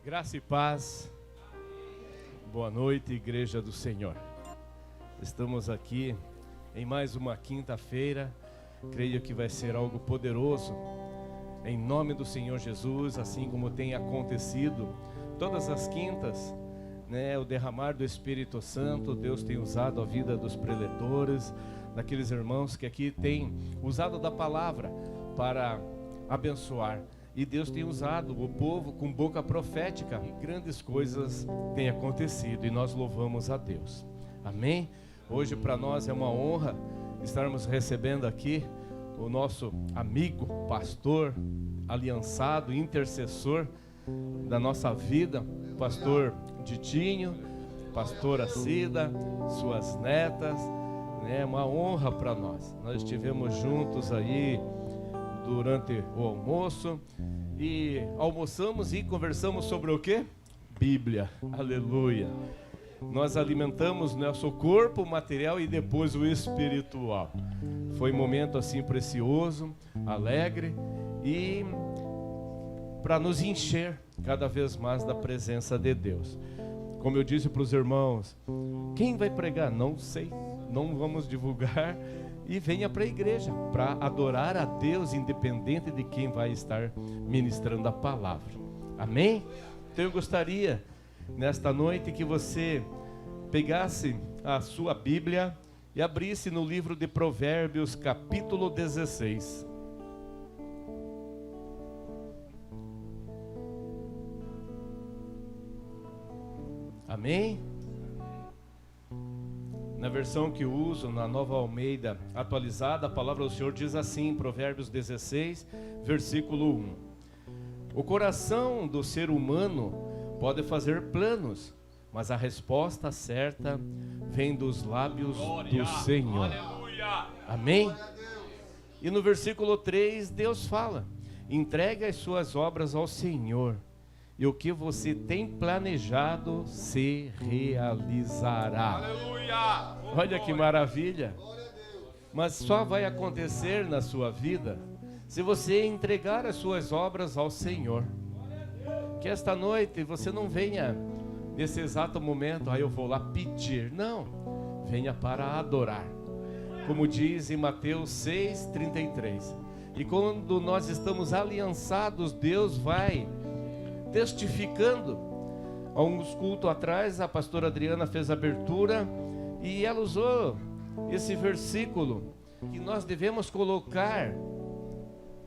Graça e paz. Boa noite, Igreja do Senhor. Estamos aqui em mais uma quinta-feira. Creio que vai ser algo poderoso. Em nome do Senhor Jesus, assim como tem acontecido todas as quintas, o derramar do Espírito Santo. Deus tem usado a vida dos preletores, daqueles irmãos que aqui têm usado da palavra para abençoar. E Deus tem usado o povo com boca profética. E grandes coisas têm acontecido e nós louvamos a Deus. Amém? Hoje para nós é uma honra estarmos recebendo aqui o nosso amigo, pastor, aliançado, intercessor da nossa vida, pastor Ditinho, pastora Cida, suas netas. É uma honra para nós. Nós estivemos juntos aí durante o almoço e almoçamos e conversamos sobre o quê? Bíblia, aleluia. Nós alimentamos nosso corpo material e depois o espiritual. Foi um momento assim precioso, alegre e para nos encher cada vez mais da presença de Deus. Como eu disse para os irmãos, quem vai pregar? Não sei, não vamos divulgar. E venha para a igreja, para adorar a Deus, independente de quem vai estar ministrando a palavra. Amém? Então eu gostaria, nesta noite, que você pegasse a sua Bíblia e abrisse no livro de Provérbios, capítulo 16. Amém? Na versão que uso, na Nova Almeida atualizada, a palavra do Senhor diz assim, Provérbios 16, versículo 1. O coração do ser humano pode fazer planos, mas a resposta certa vem dos lábios do Senhor. Aleluia. Amém? E no versículo 3, Deus fala, entregue as suas obras ao Senhor, e o que você tem planejado se realizará. Aleluia! Olha que maravilha! Mas só vai acontecer na sua vida se você entregar as suas obras ao Senhor. Que esta noite você não venha nesse exato momento, eu vou lá pedir. Não, venha para adorar. Como diz em Mateus 6:33. E quando nós estamos aliançados, Deus vai testificando. Há uns cultos atrás, a pastora Adriana fez a abertura e ela usou esse versículo, que nós devemos colocar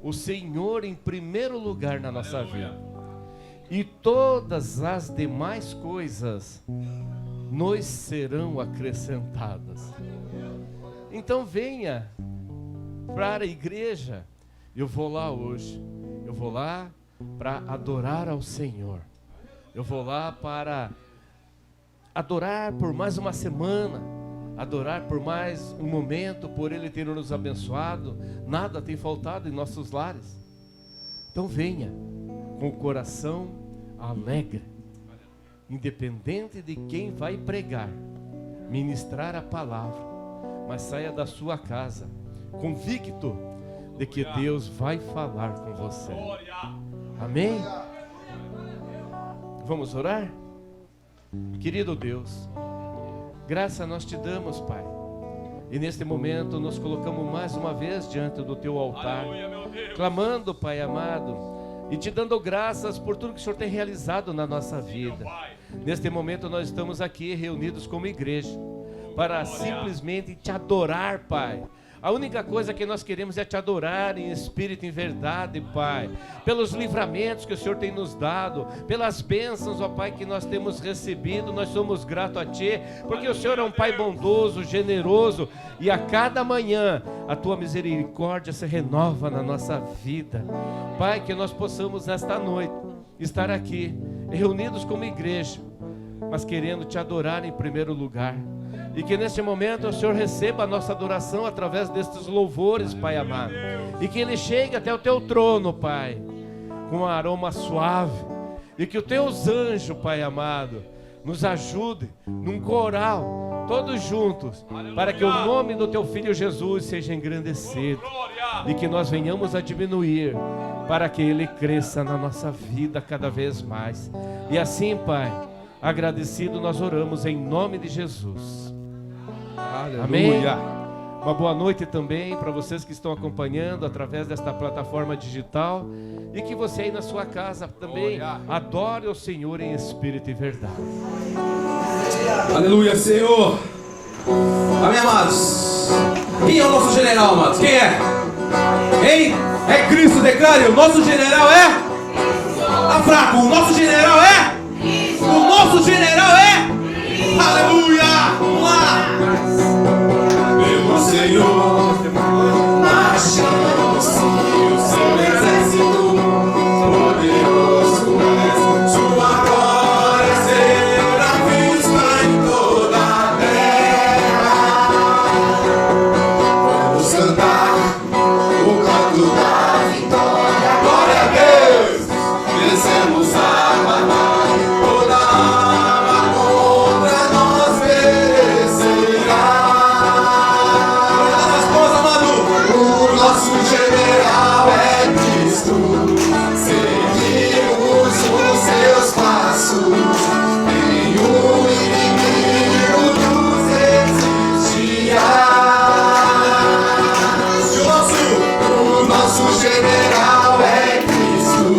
o Senhor em primeiro lugar na nossa vida. E todas as demais coisas nos serão acrescentadas. Então venha para a igreja. Eu vou lá hoje. Eu vou lá para adorar ao Senhor. Eu vou lá para adorar por mais uma semana, adorar por mais um momento, por Ele ter nos abençoado. Nada tem faltado em nossos lares. Então venha com o coração alegre, independente de quem vai pregar, ministrar a palavra, mas saia da sua casa convicto de que Deus vai falar com você. Amém? Vamos orar? Querido Deus, graça nós te damos, Pai. E neste momento nos colocamos mais uma vez diante do teu altar, clamando, Pai amado, e te dando graças por tudo que o Senhor tem realizado na nossa vida. Neste momento nós estamos aqui reunidos como igreja, para simplesmente te adorar, Pai. A única coisa que nós queremos é te adorar em espírito e em verdade, Pai. Pelos livramentos que o Senhor tem nos dado, pelas bênçãos, ó Pai, que nós temos recebido, nós somos gratos a Ti, porque o Senhor é um Pai bondoso, generoso, e a cada manhã a Tua misericórdia se renova na nossa vida. Pai, que nós possamos nesta noite estar aqui, reunidos como igreja, mas querendo te adorar em primeiro lugar. E que neste momento o Senhor receba a nossa adoração através destes louvores, Pai amado. E que ele chegue até o teu trono, Pai, com um aroma suave. E que os teus anjos, Pai amado, nos ajude num coral, todos juntos, para que o nome do teu Filho Jesus seja engrandecido e que nós venhamos a diminuir, para que Ele cresça na nossa vida cada vez mais. E assim, Pai, agradecido, nós oramos em nome de Jesus. Aleluia. Amém. Uma boa noite também para vocês que estão acompanhando através desta plataforma digital, e que você aí na sua casa também adore o Senhor em espírito e verdade. Aleluia, Senhor. Amém, amados. Quem é o nosso general, amados? Quem é? Hein? É Cristo, declare. O nosso general é? Tá fraco. O nosso general é? O nosso general é? Aleluia. Vamos lá. Meu Senhor, marchando-se o seu exército poderoso é. Sua glória será vista em toda a terra. Vamos cantar o canto da vitória. Glória a Deus. Vencemos a batalha. Toda arma contra nós perecerá. O nosso general é Cristo. Seguimos os seus passos. Nenhum inimigo nos resistirá. O nosso general é Cristo.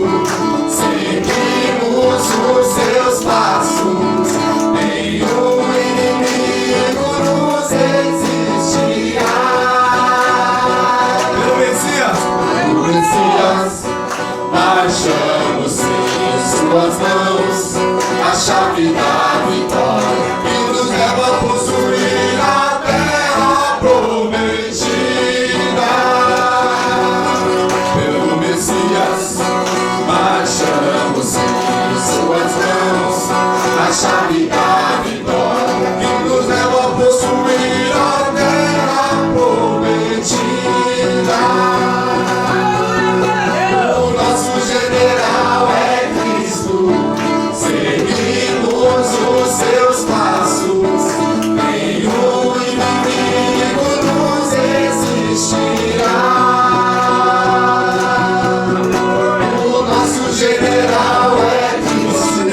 Seguimos os seus passos. Nenhum inimigo nos resistirá. O Messias, marchamos em suas mãos, a chave da vitória que nos leva a possuir a terra prometida. Pelo Messias, marchamos em suas mãos, a chave da vitória que nos leva a possuir a terra prometida. O nosso general é Cristo. Seguimos os seus passos. Nenhum inimigo nos resistirá. O nosso general é Cristo.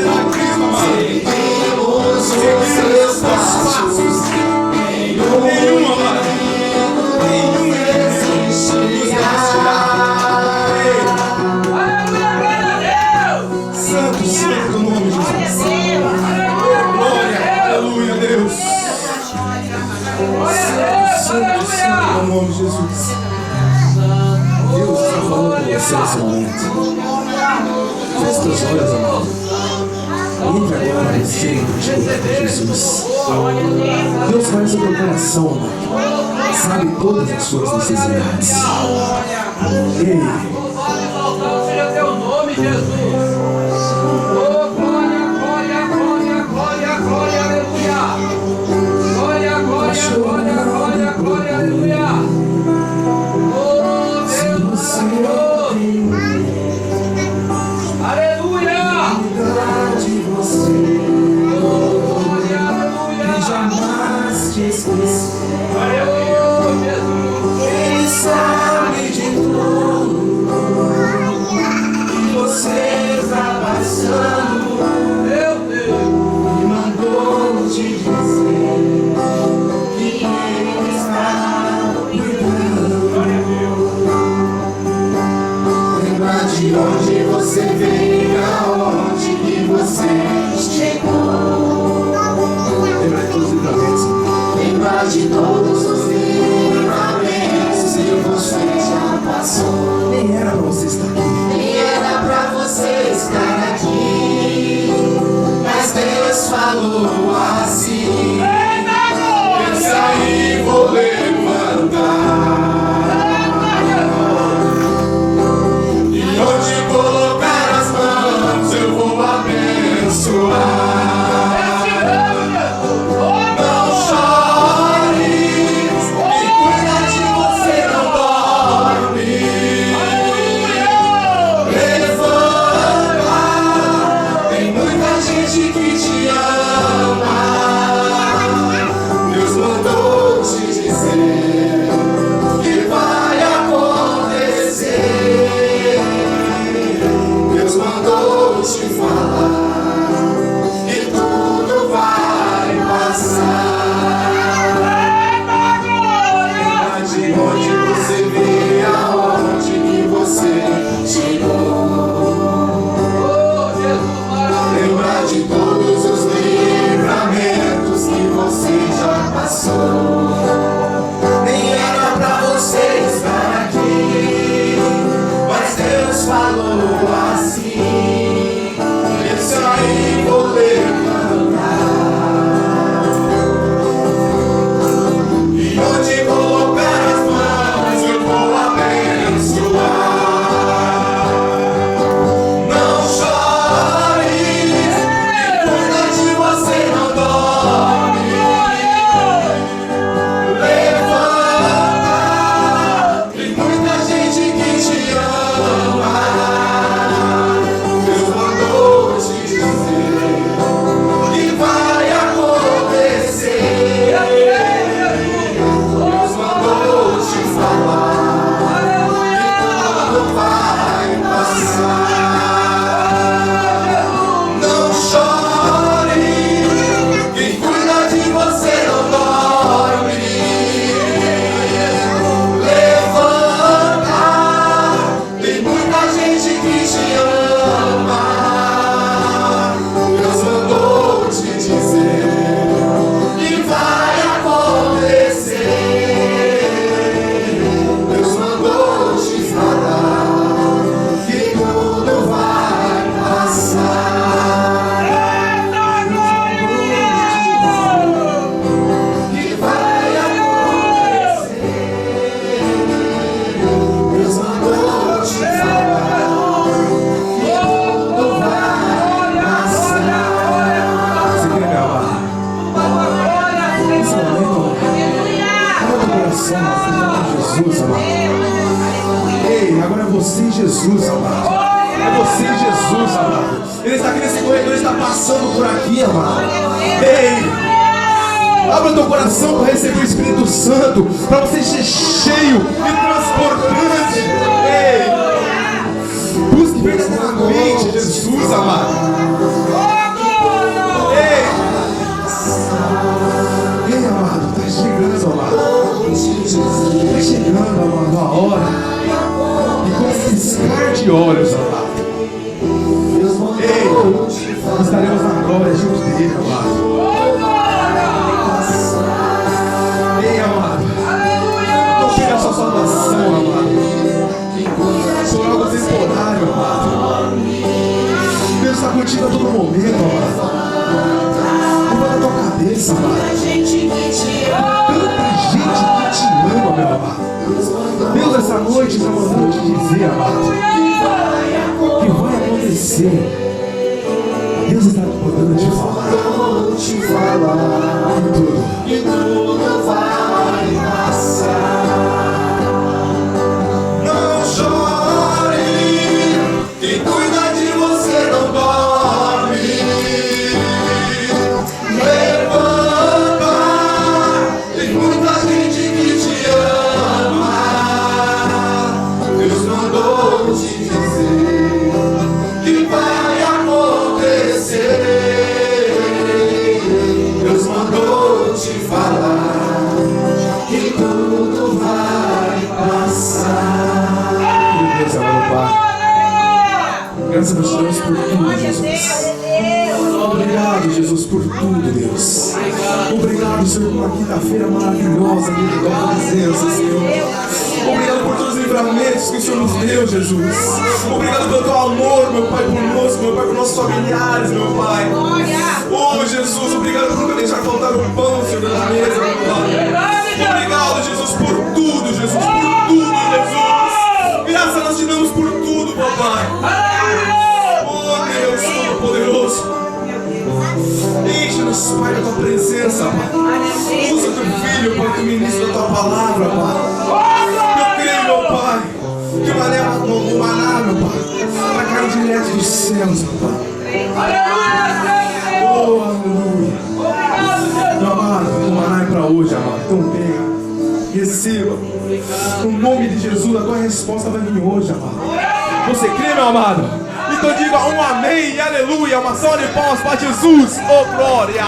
Seguimos os seus passos. Nenhum inimigo nos resistirá. Santo, santo nome de Jesus. Glória, aleluia, Deus. Santo, santo nome de Jesus. Deus está falando com você nesse momento. Feche teus olhos, amado. Entre agora e sempre escuta com Jesus. Deus conhece o teu coração, amado. Sabe todas as suas necessidades. Ei. Seja teu nome, Jesus. Oh, glória, glória, glória, glória, glória, aleluia. Glória, glória, glória, glória, glória, aleluia. Oh, Deus, Senhor. Aleluia. Glória, aleluia. Jamais te esqueci. Oh, Jesus. Ele sabe de tudo. Você está passando, Meu Deus. me mandou te dizer que Ele está cuidando. Lembra de onde você veio, aonde que você chegou. Lembra de todos os livramentos. Lembra de todos os livramentos que você já passou. Nem era pra você estar aqui. Nem era pra você estar aqui, mas Deus falou assim: pensa aí, vou levantar. E onde colocar as mãos eu vou abençoar. Não chores, quem cuida de você não dorme. Ei, agora é você e Jesus, amado. É você e Jesus, amado. Ele está aqui nesse corredor, ele está passando por aqui, amado. Ei, abra teu coração para receber o Espírito Santo, para você ser cheio e transportante. Ei, busque verdadeiramente Jesus, amado. Ei, amado, está chegando, amado. Está chegando, amado, a hora. E com esse piscar de olhos, amado. Ei, estaremos na glória junto dele, amado. Ei, amado, não tire a sua salvação, amado, por algo temporário, amado. Deus está contigo a todo momento, amado. Levanta a tua cabeça, amado. Tanta gente que te ama, meu amado. Deus, essa noite está mandando te dizer, amado, que vai acontecer. Deus está podendo te falar que tudo vai passar. Não chore, quem cuida de você não dorme. Levanta, tem muita gente que te ama. Deus mandou te dizer que vai acontecer. Deus mandou te falar que tudo vai passar. Deus, amado Pai. Graças a Deus por tudo, Jesus. Obrigado, Jesus, por tudo, Deus. Obrigado, Senhor, por uma quinta-feira maravilhosa aqui em tua presença, Senhor. Obrigado por todos os livramentos que o Senhor nos deu, Jesus. Obrigado pelo teu amor, meu Pai, conosco, meu Pai, por nossos familiares, meu Pai. Oh, Jesus, obrigado por nunca deixar faltar o pão, Senhor, na mesa, meu Pai. Obrigado, Jesus, por tudo, Jesus, por tudo, Jesus. Graças nós te damos por tudo, papai. Oh, Deus Todo-Poderoso. Enche-nos, Pai, da tua presença, Pai. Usa teu filho, Pai, que ministra da tua palavra, Pai. Eu creio, meu Pai, que o maná, meu Pai, vai cair direto dos céus, meu Pai. Oh, aleluia. Meu amado, o maná é para hoje, amado. Então pega, receba. No nome de Jesus, a tua resposta vai vir hoje, amado. Você crê, meu amado? Então diga um amém e aleluia. Uma salva de palmas para Jesus. Oh, glória.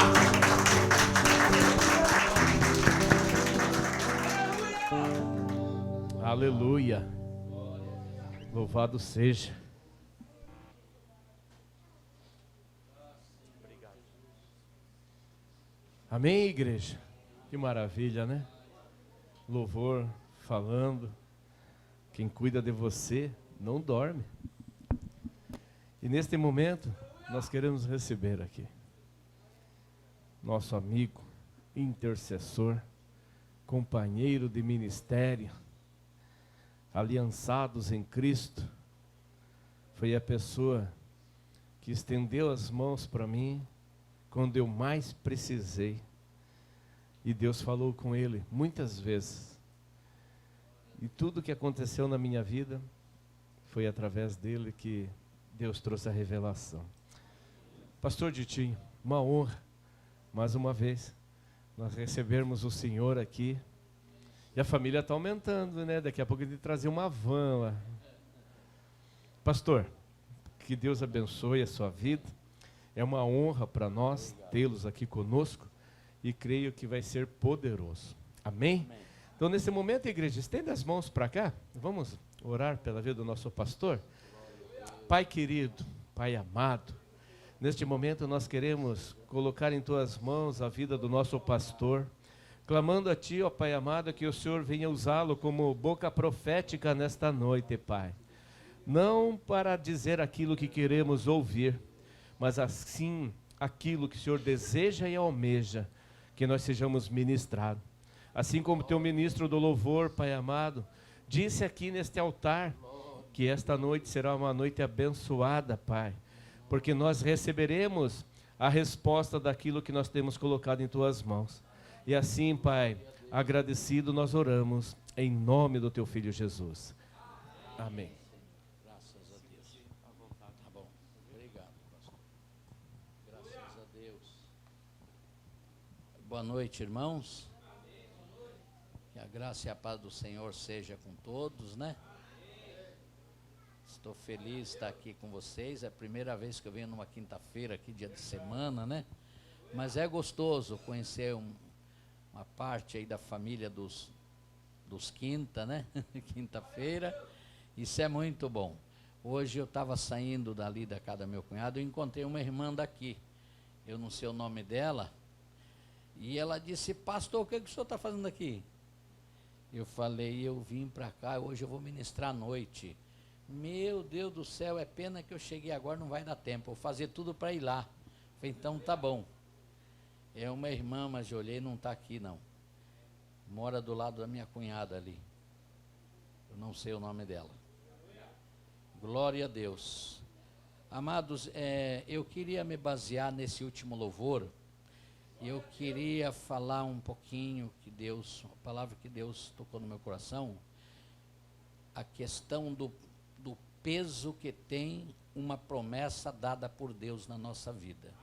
Aleluia. Louvado seja. Amém, igreja? Que maravilha, né? Louvor falando. Quem cuida de você não dorme. E neste momento, nós queremos receber aqui nosso amigo, intercessor, companheiro de ministério, aliançados em Cristo. Foi a pessoa que estendeu as mãos para mim quando eu mais precisei. E Deus falou com ele muitas vezes. E tudo que aconteceu na minha vida foi através dele que Deus trouxe a revelação. Pastor Ditinho, uma honra, mais uma vez, nós recebermos o Senhor aqui. E a família está aumentando, né? Daqui a pouco ele trazer uma van lá. Pastor, que Deus abençoe a sua vida. É uma honra para nós tê-los aqui conosco e creio que vai ser poderoso. Amém? Amém. Então, nesse momento, igreja, estenda as mãos para cá. Vamos orar pela vida do nosso pastor. Pai querido, Pai amado, neste momento nós queremos colocar em Tuas mãos a vida do nosso pastor, clamando a Ti, ó Pai amado, que o Senhor venha usá-lo como boca profética nesta noite, Pai. Não para dizer aquilo que queremos ouvir, mas assim aquilo que o Senhor deseja e almeja, que nós sejamos ministrados. Assim como Teu ministro do louvor, Pai amado, disse aqui neste altar, que esta noite será uma noite abençoada, Pai, porque nós receberemos a resposta daquilo que nós temos colocado em Tuas mãos. E assim, Pai, agradecido nós oramos em nome do Teu Filho Jesus. Amém. Graças a Deus. Tá bom. Obrigado, pastor. Graças a Deus. Boa noite, irmãos. Que a graça e a paz do Senhor seja com todos, né? Estou feliz de estar aqui com vocês. É a primeira vez que eu venho numa quinta-feira aqui, dia de semana, né? Mas é gostoso conhecer uma parte aí da família dos quinta, né? Quinta-feira. Isso é muito bom. Hoje eu estava saindo dali da casa do meu cunhado e encontrei uma irmã daqui. Eu não sei o nome dela. E ela disse: pastor, o que o senhor está fazendo aqui? Eu falei: eu vim para cá, hoje eu vou ministrar à noite. Meu Deus do céu, é pena que eu cheguei agora, não vai dar tempo, vou fazer tudo para ir lá. Falei: então tá bom. É uma irmã, mas eu olhei, não está aqui não. Mora do lado da minha cunhada ali. Eu não sei o nome dela. Glória a Deus. Amados, eu queria me basear nesse último louvor. Eu queria falar um pouquinho a palavra que Deus tocou no meu coração, a questão do peso que tem uma promessa dada por Deus na nossa vida.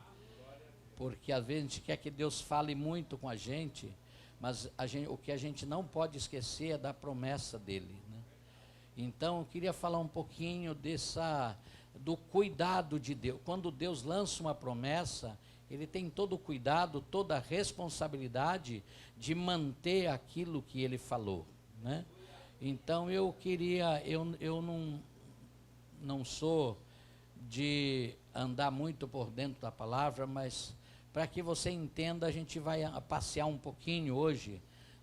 Porque às vezes a gente quer que Deus fale muito com a gente, mas o que a gente não pode esquecer é da promessa dele, né? Então eu queria falar um pouquinho do cuidado de Deus. Quando Deus lança uma promessa, Ele tem todo o cuidado, toda a responsabilidade de manter aquilo que Ele falou, né? Então eu queria, eu não sou de andar muito por dentro da palavra, mas para que você entenda, a gente vai passear um pouquinho hoje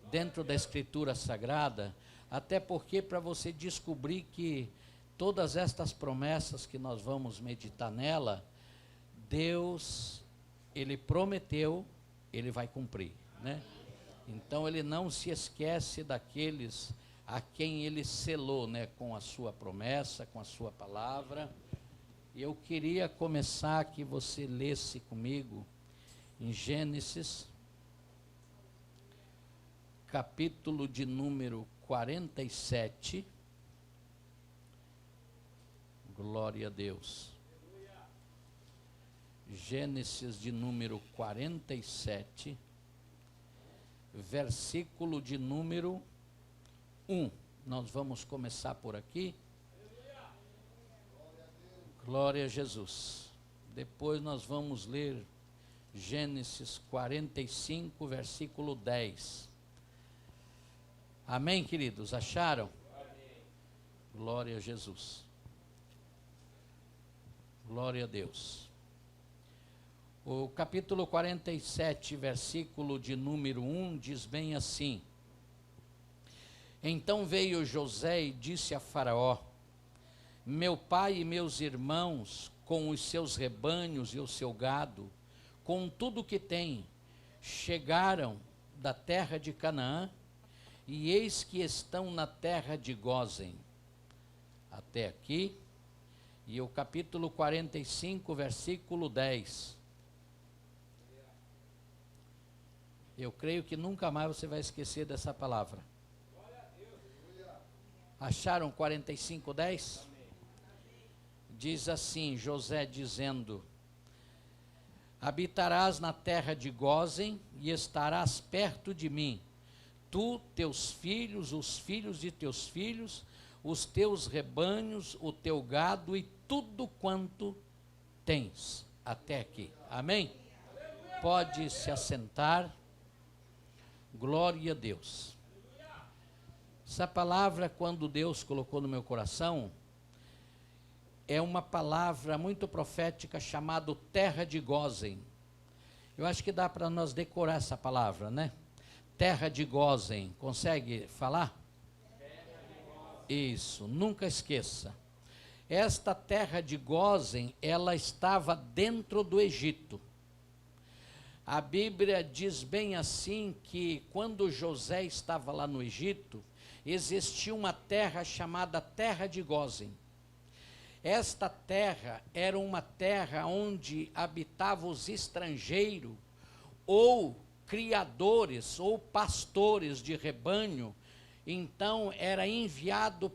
dentro da Escritura Sagrada, até porque para você descobrir que todas estas promessas que nós vamos meditar nela, Deus, Ele prometeu, Ele vai cumprir, né? Então Ele não se esquece daqueles a quem Ele selou, né, com a sua promessa, com a sua palavra. E eu queria começar que você lesse comigo em Gênesis, capítulo de número 47. Glória a Deus. Gênesis de número 47, versículo de número 1. Nós vamos começar por aqui. Glória a Jesus. Depois nós vamos ler Gênesis 45, versículo 10. Amém, queridos? Acharam? Amém. Glória a Jesus. Glória a Deus. O capítulo 47, versículo de número 1, diz bem assim: Então veio José e disse a Faraó: Meu pai e meus irmãos, com os seus rebanhos e o seu gado, com tudo que tem, chegaram da terra de Canaã, e eis que estão na terra de Gósen. Até aqui. E o capítulo 45, versículo 10. Eu creio que nunca mais você vai esquecer dessa palavra. Acharam 45, 10? Diz assim, José dizendo: Habitarás na terra de Gósen e estarás perto de mim, tu, teus filhos, os filhos de teus filhos, os teus rebanhos, o teu gado e tudo quanto tens. Até aqui. Amém? Pode se assentar. Glória a Deus. Essa palavra, quando Deus colocou no meu coração, é uma palavra muito profética chamada terra de Gósen. Eu acho que dá para nós decorar essa palavra, né? Terra de Gósen. Consegue falar? Isso, nunca esqueça. Esta terra de Gósen, ela estava dentro do Egito. A Bíblia diz bem assim que quando José estava lá no Egito, existia uma terra chamada terra de Gósen. Esta terra era uma terra onde habitavam os estrangeiros, ou criadores, ou pastores de rebanho, então era enviado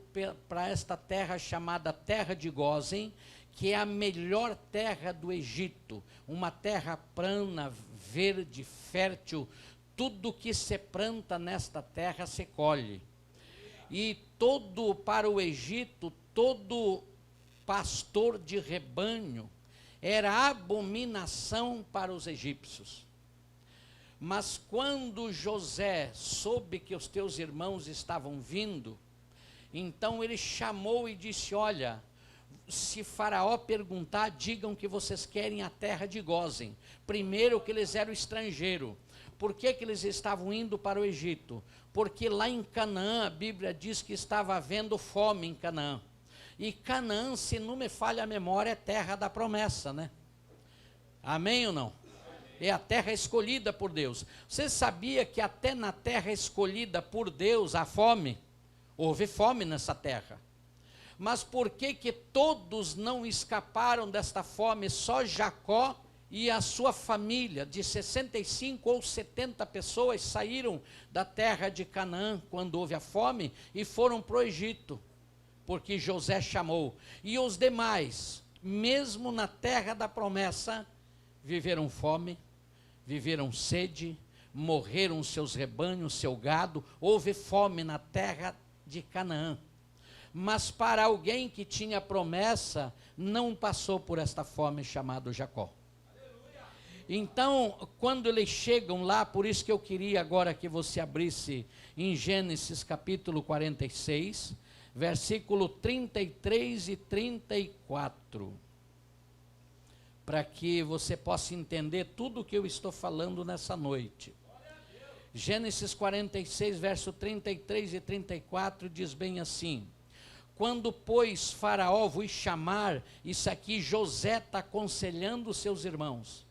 para esta terra chamada Terra de Gósen, que é a melhor terra do Egito, uma terra plana, verde, fértil, tudo que se planta nesta terra se colhe. E para o Egito, todo pastor de rebanho era abominação para os egípcios. Mas quando José soube que os teus irmãos estavam vindo, então ele chamou e disse: olha, se Faraó perguntar, digam que vocês querem a terra de Gósen. Primeiro, que eles eram estrangeiros. Por que eles estavam indo para o Egito? Porque lá em Canaã, a Bíblia diz que estava havendo fome em Canaã. E Canaã, se não me falha a memória, é terra da promessa, né? Amém ou não? É a terra escolhida por Deus. Você sabia que até na terra escolhida por Deus há fome? Houve fome nessa terra. Mas por que todos não escaparam desta fome? Só Jacó e a sua família, de 65 ou 70 pessoas, saíram da terra de Canaã quando houve a fome e foram para o Egito, porque José chamou. E os demais, mesmo na terra da promessa, viveram fome, viveram sede, morreram seus rebanhos, seu gado. Houve fome na terra de Canaã. Mas para alguém que tinha promessa, não passou por esta fome, chamado Jacó. Então, quando eles chegam lá, por isso que eu queria agora que você abrisse em Gênesis capítulo 46, versículo 33 e 34, para que você possa entender tudo o que eu estou falando nessa noite. Gênesis 46, verso 33 e 34 diz bem assim: quando, pois, Faraó vos chamar, isso aqui José está aconselhando os seus irmãos.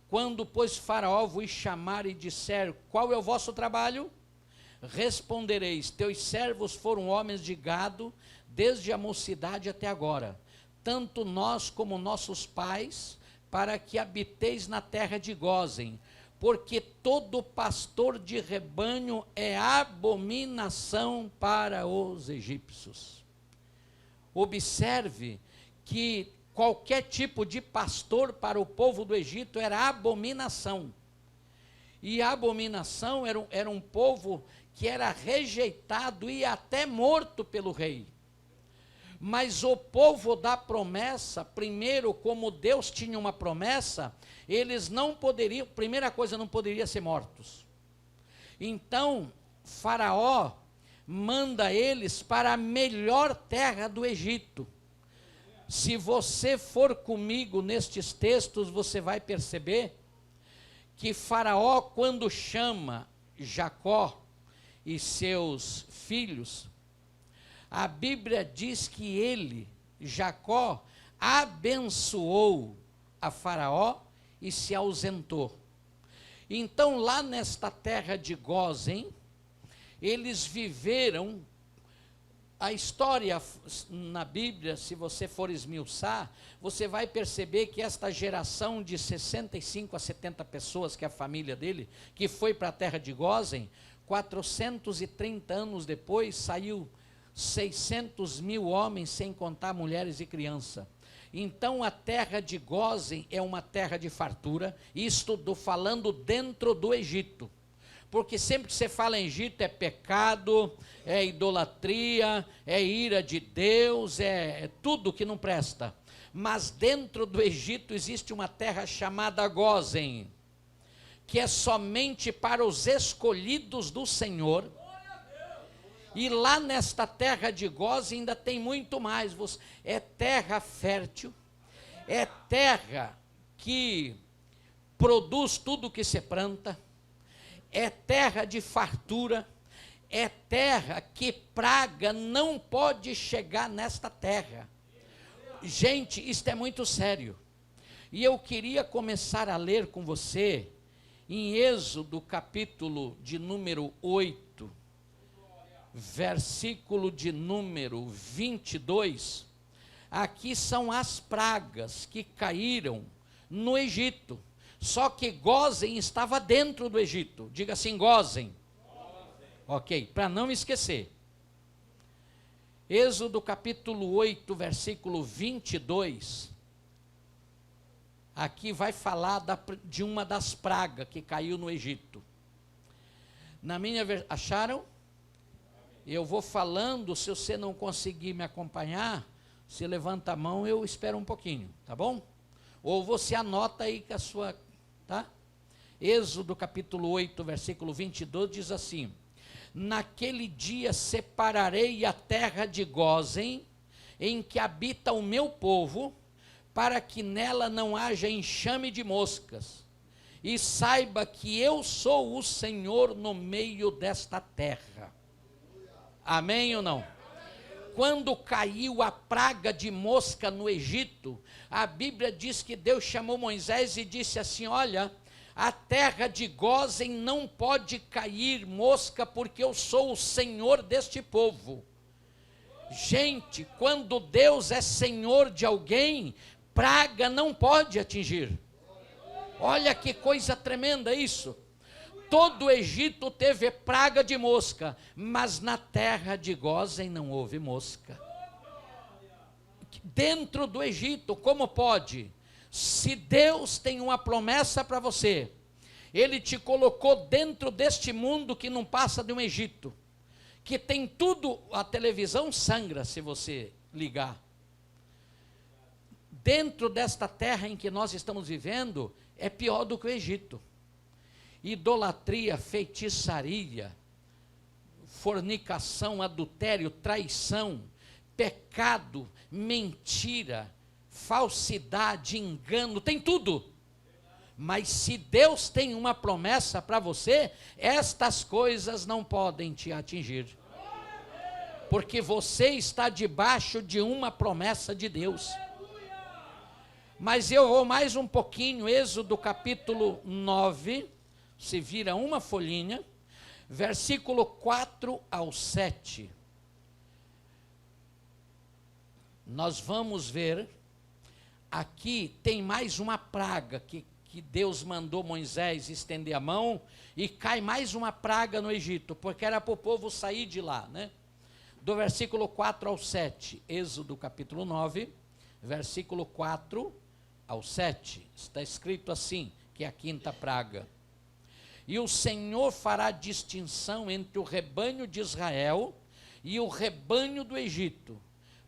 Quando, pois, Faraó vos chamar e disser: qual é o vosso trabalho? Respondereis: teus servos foram homens de gado, desde a mocidade até agora, tanto nós como nossos pais, para que habiteis na terra de Gósen, porque todo pastor de rebanho é abominação para os egípcios. Observe que qualquer tipo de pastor para o povo do Egito era abominação. E a abominação era um povo que era rejeitado e até morto pelo rei. Mas o povo da promessa, primeiro, como Deus tinha uma promessa, eles não poderiam, primeira coisa, não poderiam ser mortos. Então, Faraó manda eles para a melhor terra do Egito. Se você for comigo nestes textos, você vai perceber que Faraó, quando chama Jacó e seus filhos, a Bíblia diz que ele, Jacó, abençoou a Faraó e se ausentou. Então, lá nesta terra de Gósen, eles viveram. A história na Bíblia, se você for esmiuçar, você vai perceber que esta geração de 65 a 70 pessoas, que é a família dele, que foi para a terra de Gósen, 430 anos depois, saiu 600 mil homens, sem contar mulheres e crianças. Então a terra de Gósen é uma terra de fartura, isto falando dentro do Egito. Porque sempre que você fala em Egito é pecado, é idolatria, é ira de Deus, é tudo que não presta. Mas dentro do Egito existe uma terra chamada Gósen, que é somente para os escolhidos do Senhor. E lá nesta terra de Gósen ainda tem muito mais. É terra fértil, é terra que produz tudo que se planta, é terra de fartura, é terra que praga não pode chegar nesta terra. Gente, isto é muito sério. E eu queria começar a ler com você em Êxodo capítulo de número 8, versículo de número 22. Aqui são as pragas que caíram no Egito. Só que Gósen estava dentro do Egito. Diga assim, Gósen. Ok, para não me esquecer. Êxodo capítulo 8, versículo 22. Aqui vai falar de uma das pragas que caiu no Egito. Na minha acharam? Eu vou falando, se você não conseguir me acompanhar, se levanta a mão, eu espero um pouquinho, tá bom? Ou você anota aí com a sua, tá? Êxodo capítulo 8, versículo 22 diz assim: naquele dia separarei a terra de Gósen, em que habita o meu povo, para que nela não haja enxame de moscas, e saiba que eu sou o Senhor no meio desta terra. Amém ou não? Quando caiu a praga de mosca no Egito, a Bíblia diz que Deus chamou Moisés e disse assim: olha, a terra de Gósen não pode cair mosca, porque eu sou o Senhor deste povo. Gente, quando Deus é Senhor de alguém, praga não pode atingir. Olha que coisa tremenda isso. Todo o Egito teve praga de mosca, mas na terra de Gósen não houve mosca. Dentro do Egito, como pode? Se Deus tem uma promessa para você, Ele te colocou dentro deste mundo que não passa de um Egito, que tem tudo, a televisão sangra se você ligar. Dentro desta terra em que nós estamos vivendo, é pior do que o Egito. Idolatria, feitiçaria, fornicação, adultério, traição, pecado, mentira, falsidade, engano, tem tudo. Mas se Deus tem uma promessa para você, estas coisas não podem te atingir. Porque você está debaixo de uma promessa de Deus. Mas eu vou mais um pouquinho, Êxodo capítulo 9, se vira uma folhinha, versículo 4 ao 7. Nós vamos ver, aqui tem mais uma praga que Deus mandou Moisés estender a mão, e cai mais uma praga no Egito, porque era para o povo sair de lá, né? Do versículo 4 ao 7, Êxodo capítulo 9, versículo 4 ao 7, está escrito assim, que é a quinta praga. E o Senhor fará distinção entre o rebanho de Israel e o rebanho do Egito,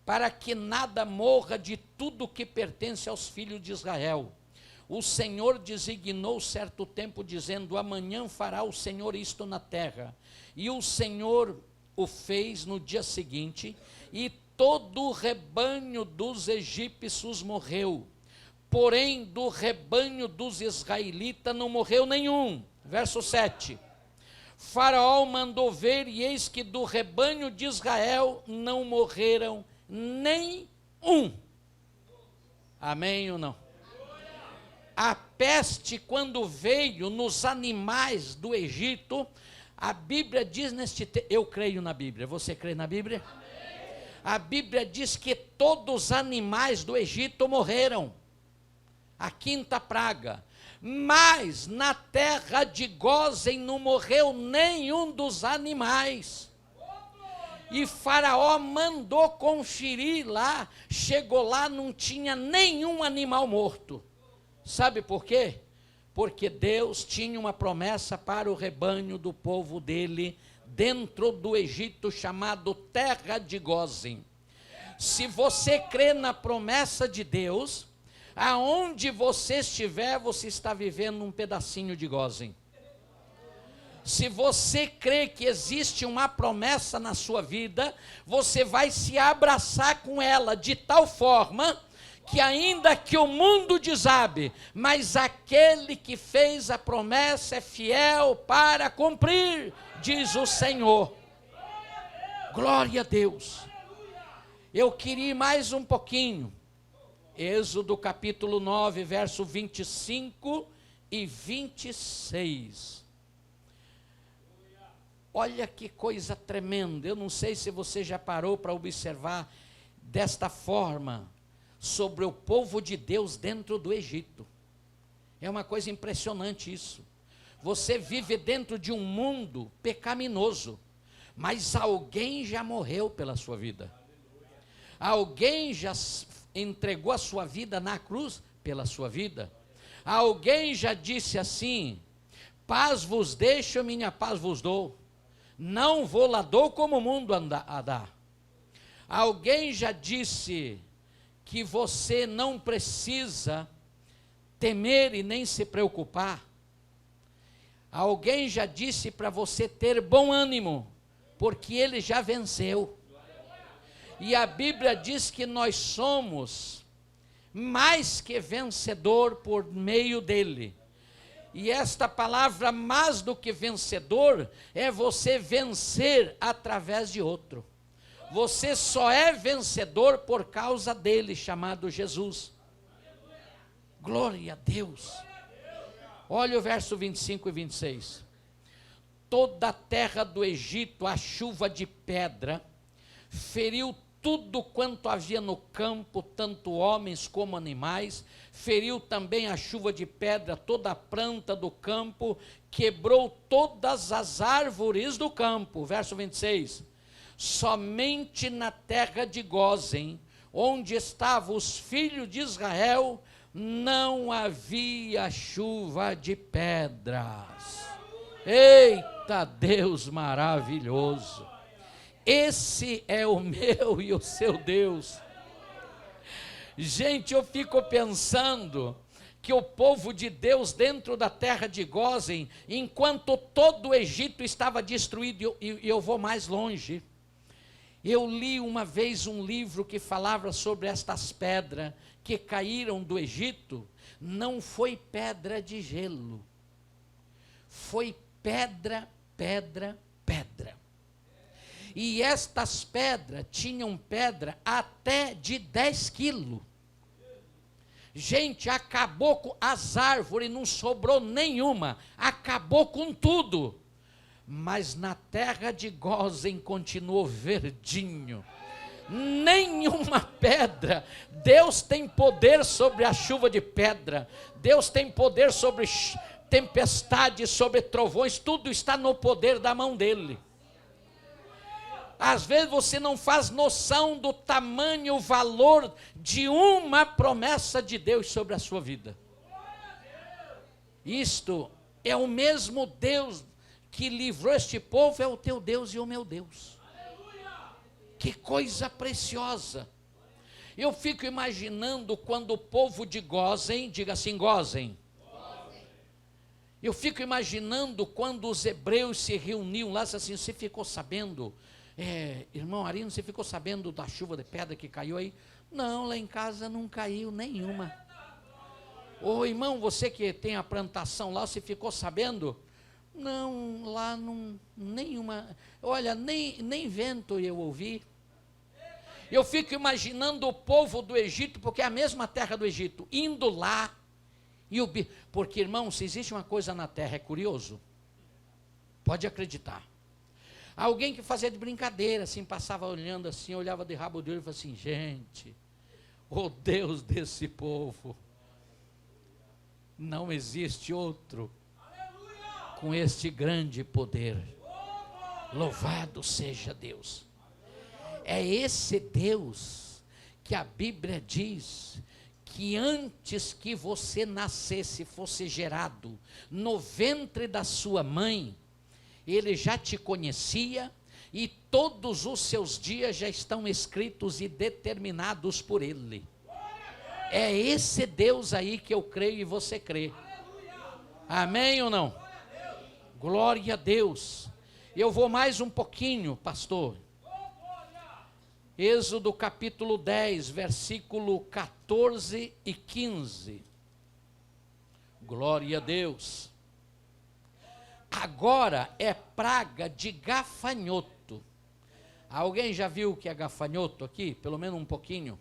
para que nada morra de tudo que pertence aos filhos de Israel. O Senhor designou certo tempo, dizendo: amanhã fará o Senhor isto na terra. E o Senhor o fez no dia seguinte, e todo o rebanho dos egípcios morreu. Porém, do rebanho dos israelitas não morreu nenhum. Verso 7. Faraó mandou ver, e eis que do rebanho de Israel não morreram nem um. Amém ou não? A peste, quando veio nos animais do Egito, a Bíblia diz eu creio na Bíblia, você crê na Bíblia? Amém. A Bíblia diz que todos os animais do Egito morreram. A quinta praga. Mas na terra de Gósen não morreu nenhum dos animais. E Faraó mandou conferir lá, chegou lá, não tinha nenhum animal morto. Sabe por quê? Porque Deus tinha uma promessa para o rebanho do povo dele, dentro do Egito, chamado terra de Gósen. Se você crê na promessa de Deus, aonde você estiver, você está vivendo um pedacinho de Gósen. Se você crê que existe uma promessa na sua vida, você vai se abraçar com ela de tal forma que ainda que o mundo desabe, mas aquele que fez a promessa é fiel para cumprir, diz o Senhor. Glória a Deus. Eu queria ir mais um pouquinho. Êxodo capítulo 9, verso 25 e 26. Olha que coisa tremenda. Eu não sei se você já parou para observar desta forma sobre o povo de Deus dentro do Egito. É uma coisa impressionante isso. Você vive dentro de um mundo pecaminoso. mas alguém já morreu pela sua vida. Alguém já entregou a sua vida na cruz pela sua vida. Alguém já disse assim: paz vos deixo, minha paz vos dou. Não vou lá dou como o mundo a dar. Alguém já disse que você não precisa temer e nem se preocupar. Alguém já disse para você ter bom ânimo, porque ele já venceu. E a Bíblia diz que nós somos mais que vencedor por meio dele. E esta palavra mais do que vencedor é você vencer através de outro. Você só é vencedor por causa dele, chamado Jesus. Glória a Deus. Olha o verso 25 e 26. Toda a terra do Egito, a chuva de pedra, feriu tudo quanto havia no campo, tanto homens como animais. Feriu também a chuva de pedra toda a planta do campo, quebrou todas as árvores do campo. Verso 26. Somente na terra de Gósen, onde estavam os filhos de Israel, não havia chuva de pedras. Eita Deus maravilhoso! Esse é o meu e o seu Deus. Gente, eu fico pensando que o povo de Deus dentro da terra de Gósen, enquanto todo o Egito estava destruído, e eu vou mais longe. Eu li uma vez um livro que falava sobre estas pedras que caíram do Egito. Não foi pedra de gelo, foi pedra. E estas pedras tinham pedra até de 10 quilos. Gente, acabou com as árvores, não sobrou nenhuma, acabou com tudo. Mas na terra de Gósen continuou verdinho. Nenhuma pedra. Deus tem poder sobre a chuva de pedra. Deus tem poder sobre tempestades, sobre trovões. Tudo está no poder da mão dele. Às vezes você não faz noção do tamanho, o valor de uma promessa de Deus sobre a sua vida. Isto é o mesmo Deus que livrou este povo, é o teu Deus e o meu Deus. Que coisa preciosa. Eu fico imaginando quando o povo de Gósen, diga assim, Gósen. Eu fico imaginando quando os hebreus se reuniam lá, assim, você ficou sabendo, irmão Arino, você ficou sabendo da chuva de pedra que caiu aí? Não, lá em casa não caiu nenhuma. Ô irmão, você que tem a plantação lá, você ficou sabendo? Não, lá não, nenhuma. Olha, nem vento eu ouvi. Eu fico imaginando o povo do Egito, porque é a mesma terra do Egito, indo lá, porque irmão, se existe uma coisa na terra, é curioso, pode acreditar. Alguém que fazia de brincadeira, assim, passava olhando assim, olhava de rabo de olho e falava assim, gente, o Deus desse povo, não existe outro com este grande poder. Louvado seja Deus. É esse Deus que a Bíblia diz que antes que você nascesse, fosse gerado no ventre da sua mãe, ele já te conhecia e todos os seus dias já estão escritos e determinados por ele. É esse Deus aí que eu creio e você crê. Amém ou não? Glória a Deus. Eu vou mais um pouquinho, pastor. Êxodo capítulo 10, versículo 14 e 15. Glória a Deus. Agora é praga de gafanhoto. Alguém já viu o que é gafanhoto aqui? Pelo menos um pouquinho.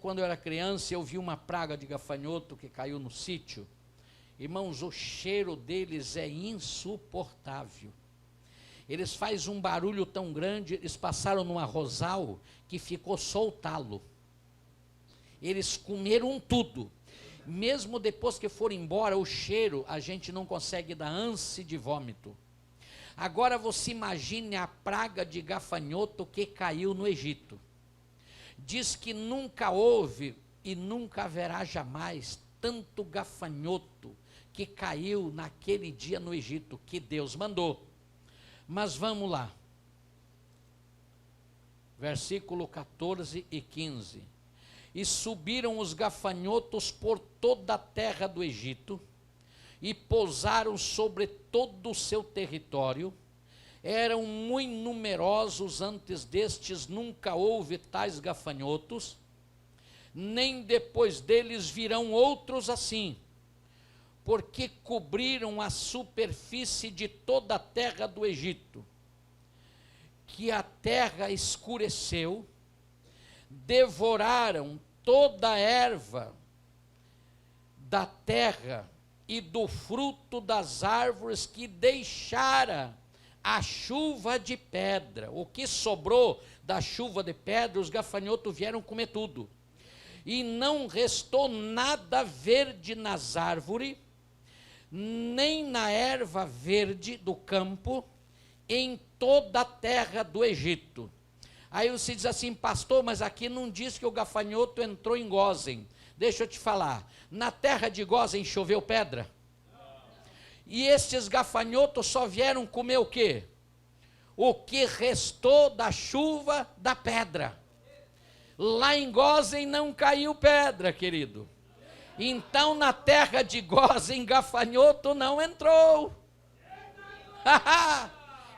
Quando eu era criança, eu vi uma praga de gafanhoto que caiu no sítio. Irmãos, o cheiro deles é insuportável. Eles fazem um barulho tão grande, eles passaram num arrozal que ficou soltá-lo. Eles comeram tudo. Mesmo depois que foram embora, o cheiro, a gente não consegue dar ânsia de vômito. Agora você imagine a praga de gafanhoto que caiu no Egito. Diz que nunca houve e nunca haverá jamais tanto gafanhoto que caiu naquele dia no Egito, que Deus mandou. Mas vamos lá. Versículo 14 e 15. E subiram os gafanhotos por toda a terra do Egito, e pousaram sobre todo o seu território. Eram muito numerosos, antes destes nunca houve tais gafanhotos, nem depois deles virão outros assim, porque cobriram a superfície de toda a terra do Egito, que a terra escureceu, devoraram toda a erva da terra e do fruto das árvores que deixara a chuva de pedra. O que sobrou da chuva de pedra, os gafanhotos vieram comer tudo. E não restou nada verde nas árvores, nem na erva verde do campo, em toda a terra do Egito. Aí você diz assim, pastor, mas aqui não diz que o gafanhoto entrou em Gósen. Deixa eu te falar, na terra de Gósen choveu pedra? E estes gafanhotos só vieram comer o quê? O que restou da chuva da pedra. Lá em Gósen não caiu pedra, querido. Então na terra de Gósen, gafanhoto não entrou.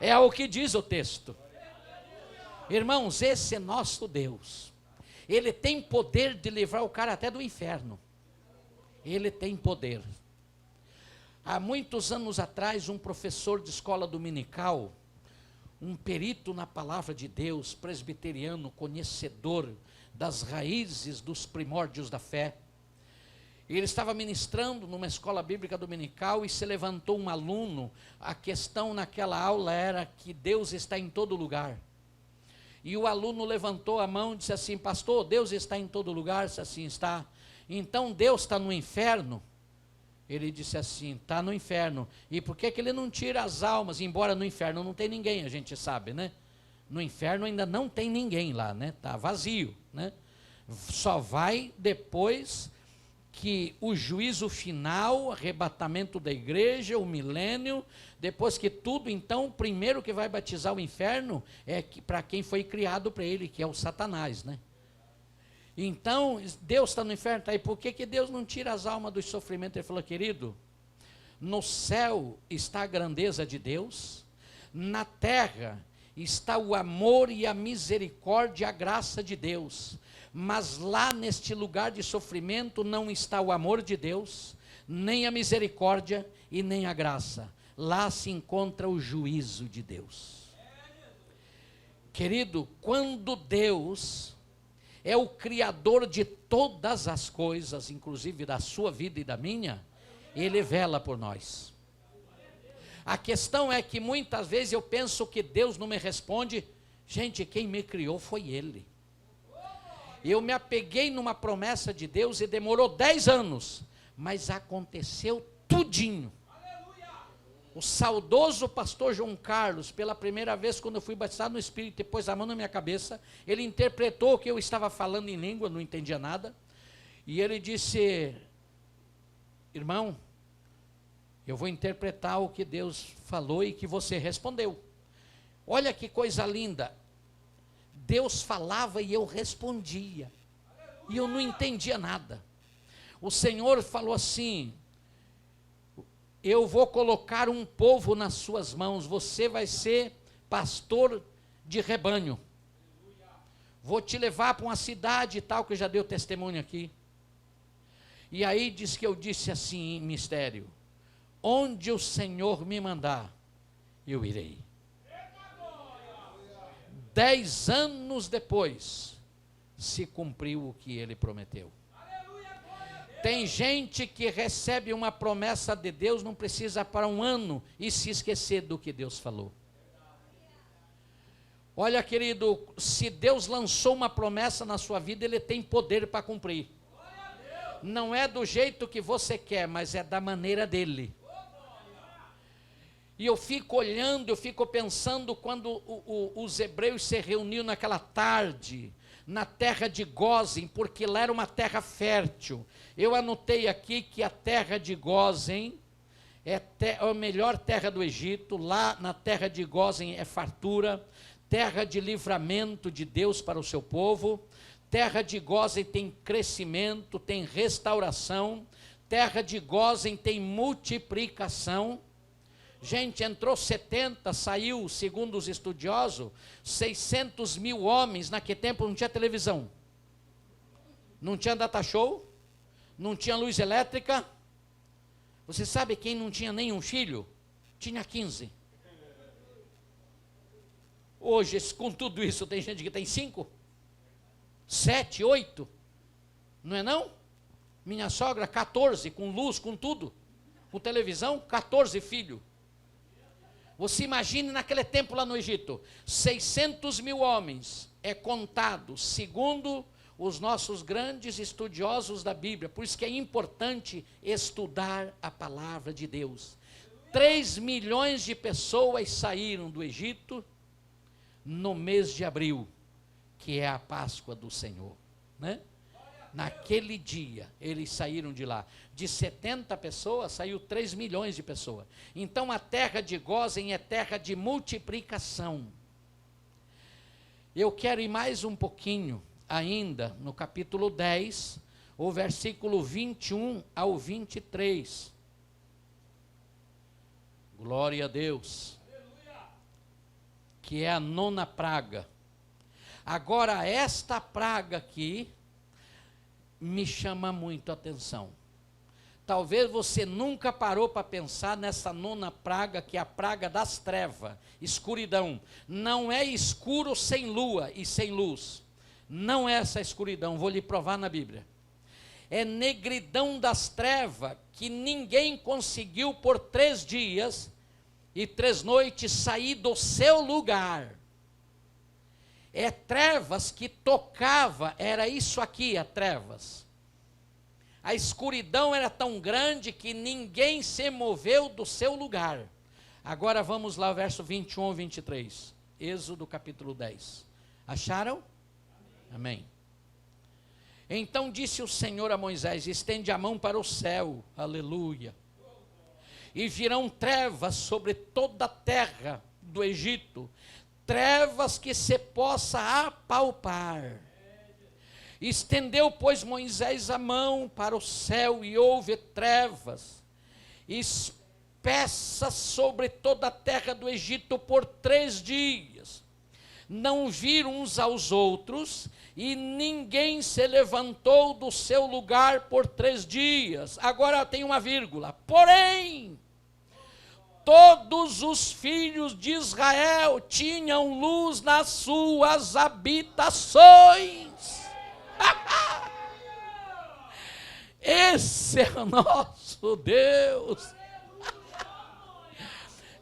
É o que diz o texto. Irmãos, esse é nosso Deus. Ele tem poder de livrar o cara até do inferno. Ele tem poder. Há muitos anos atrás, um professor de escola dominical, um perito na palavra de Deus, presbiteriano, conhecedor das raízes dos primórdios da fé, ele estava ministrando numa escola bíblica dominical e se levantou um aluno. A questão naquela aula era que Deus está em todo lugar. E o aluno levantou a mão e disse assim, pastor, Deus está em todo lugar? Disse assim, está. Então Deus está no inferno? Ele disse assim, está no inferno. E por que ele não tira as almas? Embora no inferno não tem ninguém, a gente sabe, né? No inferno ainda não tem ninguém lá, né? Está vazio, né? Só vai depois que o juízo final, o arrebatamento da igreja, o milênio, depois que tudo, então, o primeiro que vai batizar o inferno é para quem foi criado para ele, que é o Satanás, né? Então, Deus está no inferno, tá? E por que Deus não tira as almas dos sofrimentos? Ele falou, querido, no céu está a grandeza de Deus, na terra está o amor e a misericórdia e a graça de Deus, mas lá neste lugar de sofrimento não está o amor de Deus, nem a misericórdia e nem a graça. Lá se encontra o juízo de Deus. Querido, quando Deus é o Criador de todas as coisas, inclusive da sua vida e da minha, Ele vela por nós. A questão é que muitas vezes eu penso que Deus não me responde. Gente, quem me criou foi Ele. Eu me apeguei numa promessa de Deus e demorou 10 anos, mas aconteceu tudinho. O saudoso pastor João Carlos, pela primeira vez quando eu fui batizado no Espírito e pôs a mão na minha cabeça, ele interpretou o que eu estava falando em língua, não entendia nada, e ele disse, irmão, eu vou interpretar o que Deus falou e que você respondeu. Olha que coisa linda, Deus falava e eu respondia, e eu não entendia nada. O Senhor falou assim, eu vou colocar um povo nas suas mãos, você vai ser pastor de rebanho, vou te levar para uma cidade e tal, que eu já dei o testemunho aqui. E aí diz que eu disse assim em mistério, onde o Senhor me mandar, eu irei. 10 anos depois, se cumpriu o que ele prometeu. Tem gente que recebe uma promessa de Deus, não precisa para um ano e se esquecer do que Deus falou. Olha, querido, se Deus lançou uma promessa na sua vida, Ele tem poder para cumprir. Não é do jeito que você quer, mas é da maneira dEle. E eu fico olhando, eu fico pensando quando os hebreus se reuniam naquela tarde, na terra de Gósen, porque lá era uma terra fértil. Eu anotei aqui que a terra de Gósen é a melhor terra do Egito. Lá na terra de Gósen é fartura, terra de livramento de Deus para o seu povo. Terra de Gósen tem crescimento, tem restauração. Terra de Gósen tem multiplicação. Gente, entrou 70, saiu, segundo os estudiosos, 600 mil homens. Naquele tempo não tinha televisão, não tinha data show, não tinha luz elétrica. Você sabe quem não tinha nenhum filho? Tinha 15. Hoje, com tudo isso, tem gente que tem 5, 7, 8, não é não? Minha sogra, 14, com luz, com tudo, com televisão, 14 filhos. Você imagine naquele tempo lá no Egito, 600 mil homens, é contado, segundo os nossos grandes estudiosos da Bíblia. Por isso que é importante estudar a palavra de Deus. 3 milhões de pessoas saíram do Egito no mês de abril, que é a Páscoa do Senhor, né? Naquele dia, eles saíram de lá. De 70 pessoas, saiu 3 milhões de pessoas. Então, a terra de Gósen é terra de multiplicação. Eu quero ir mais um pouquinho, ainda, no capítulo 10, o versículo 21 ao 23. Glória a Deus. Que é a 9ª praga. Agora, esta praga aqui me chama muito a atenção. Talvez você nunca parou para pensar nessa 9ª praga, que é a praga das trevas, escuridão. Não é escuro sem lua e sem luz. Não é essa escuridão, vou lhe provar na Bíblia. É negridão das trevas, que ninguém conseguiu por 3 dias e 3 noites sair do seu lugar. É trevas que tocava, era isso aqui, a trevas. A escuridão era tão grande que ninguém se moveu do seu lugar. Agora vamos lá, verso 21 ao 23. Êxodo capítulo 10. Acharam? Amém. Então disse o Senhor a Moisés: estende a mão para o céu, aleluia, e virão trevas sobre toda a terra do Egito, trevas que se possa apalpar. Estendeu, pois, Moisés a mão para o céu, e houve trevas espessas sobre toda a terra do Egito por 3 dias. Não viram uns aos outros, e ninguém se levantou do seu lugar por 3 dias. Agora tem uma vírgula. Porém, todos os filhos de Israel tinham luz nas suas habitações. Esse é o nosso Deus.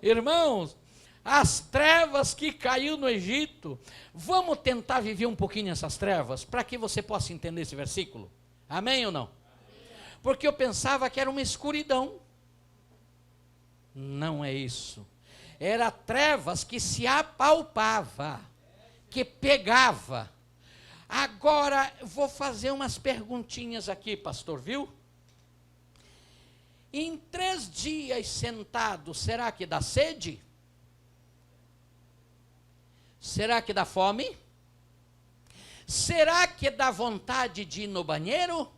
Irmãos, as trevas que caiu no Egito, vamos tentar viver um pouquinho essas trevas, para que você possa entender esse versículo. Amém ou não? Porque eu pensava que era uma escuridão. Não é isso. Era trevas que se apalpava, que pegava. Agora, vou fazer umas perguntinhas aqui, pastor, viu? Em 3 dias sentado, será que dá sede? Será que dá fome? Será que dá vontade de ir no banheiro?